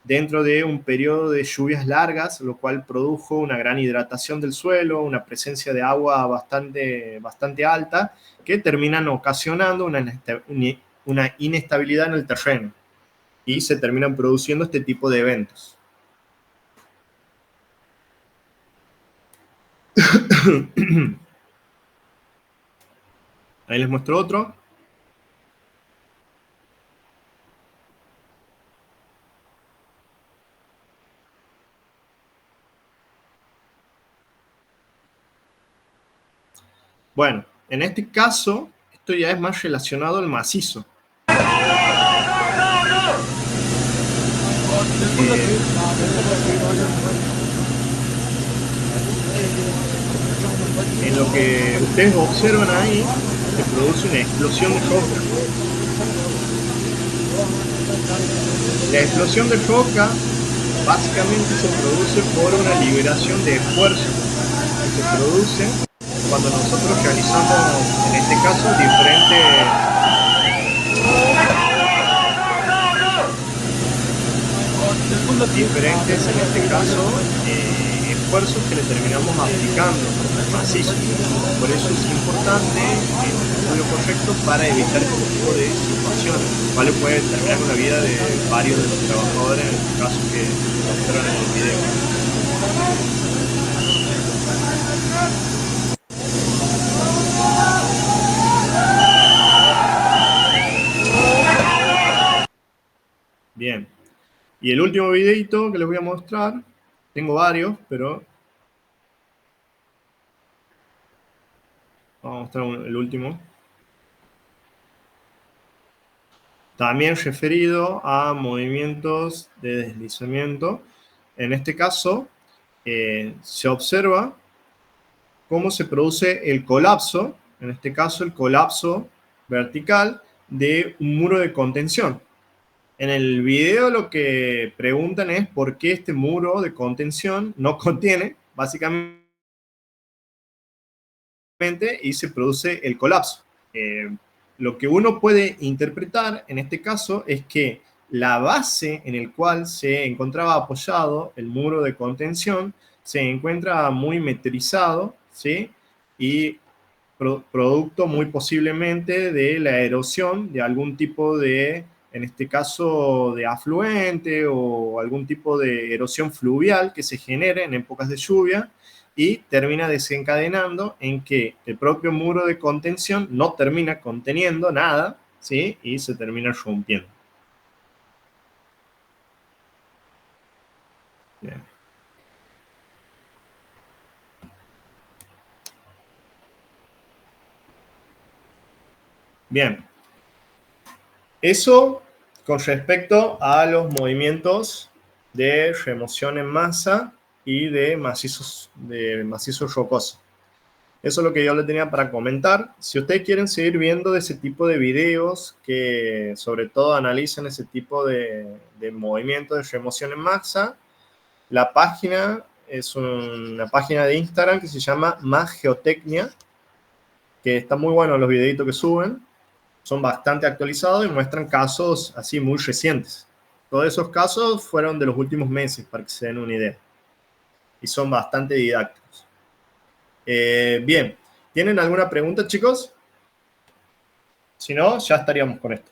dentro de un periodo de lluvias largas, lo cual produjo una gran hidratación del suelo, una presencia de agua bastante alta, que terminan ocasionando una inestabilidad en el terreno y se terminan produciendo este tipo de eventos. Ahí les muestro otro. Bueno, en este caso, esto ya es más relacionado al macizo. En lo que ustedes observan ahí, se produce una explosión de roca. La explosión de roca básicamente se produce por una liberación de esfuerzo que se produce cuando nosotros realizamos, en este caso, diferentes en este caso, esfuerzos que le terminamos aplicando al macizo. Por eso es importante el estudio correcto para evitar este tipo de situaciones, cuales puede terminar con la vida de varios de los trabajadores, en este caso que se observan en el video. Bien, y el último videito que les voy a mostrar, tengo varios, pero vamos a mostrar el último. También referido a movimientos de deslizamiento. En este caso, se observa cómo se produce el colapso, en este caso el colapso vertical de un muro de contención. En el video lo que preguntan es por qué este muro de contención no contiene, básicamente, y se produce el colapso. Lo que uno puede interpretar en este caso es que la base en el cual se encontraba apoyado el muro de contención se encuentra muy meteorizado, ¿sí? Y producto muy posiblemente de la erosión de algún tipo de, en este caso, de afluente o algún tipo de erosión fluvial que se genere en épocas de lluvia y termina desencadenando en que el propio muro de contención no termina conteniendo nada, ¿sí? Y se termina rompiendo. Bien. Bien. Eso con respecto a los movimientos de remoción en masa y de macizo rocoso. Eso es lo que yo le tenía para comentar. Si ustedes quieren seguir viendo ese tipo de videos que sobre todo analizan ese tipo de movimientos de remoción en masa, la página es una página de Instagram que se llama Más Geotecnia, que está muy bueno los videitos que suben. Son bastante actualizados y muestran casos así muy recientes. Todos esos casos fueron de los últimos meses, para que se den una idea. Y son bastante didácticos. Bien, ¿tienen alguna pregunta, chicos? Si no, ya estaríamos con esto.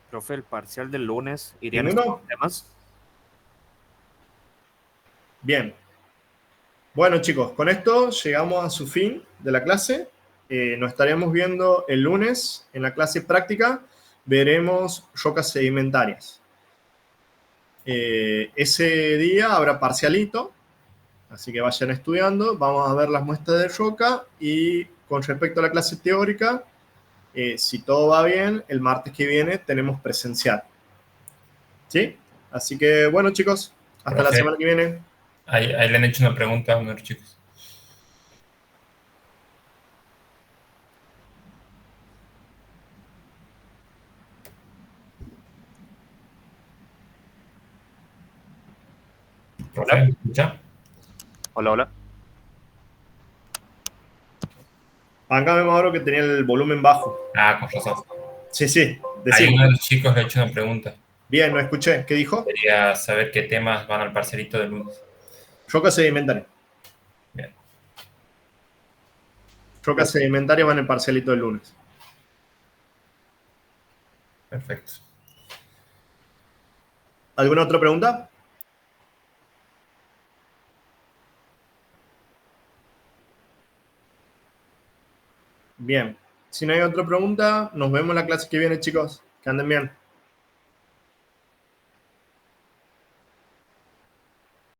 Profe, el parcial del lunes, ¿irían ¿Ninguno? estos temas? Bien. Bueno, chicos, con esto llegamos a su fin de la clase. Nos estaremos viendo el lunes en la clase práctica. Veremos rocas sedimentarias. Ese día habrá parcialito, así que vayan estudiando. Vamos a ver las muestras de roca y con respecto a la clase teórica, si todo va bien, el martes que viene tenemos presencial. ¿Sí? Así que, bueno, chicos, hasta la Profe, semana que viene. ahí le han hecho una pregunta a uno de los chicos. Profe, ¿me escucha? Hola, hola. Acá me Mauro que tenía el volumen bajo. Ah, con razón. Sí, sí, Ahí decime. uno de los chicos le ha hecho una pregunta. Bien, no escuché. ¿Qué dijo? Quería saber qué temas van al parcelito del lunes. Roca sedimentaria. Bien. Roca sedimentaria va en el parcialito del lunes. Perfecto. ¿Alguna otra pregunta? Bien. Si no hay otra pregunta, nos vemos la clase que viene, chicos. Que anden bien.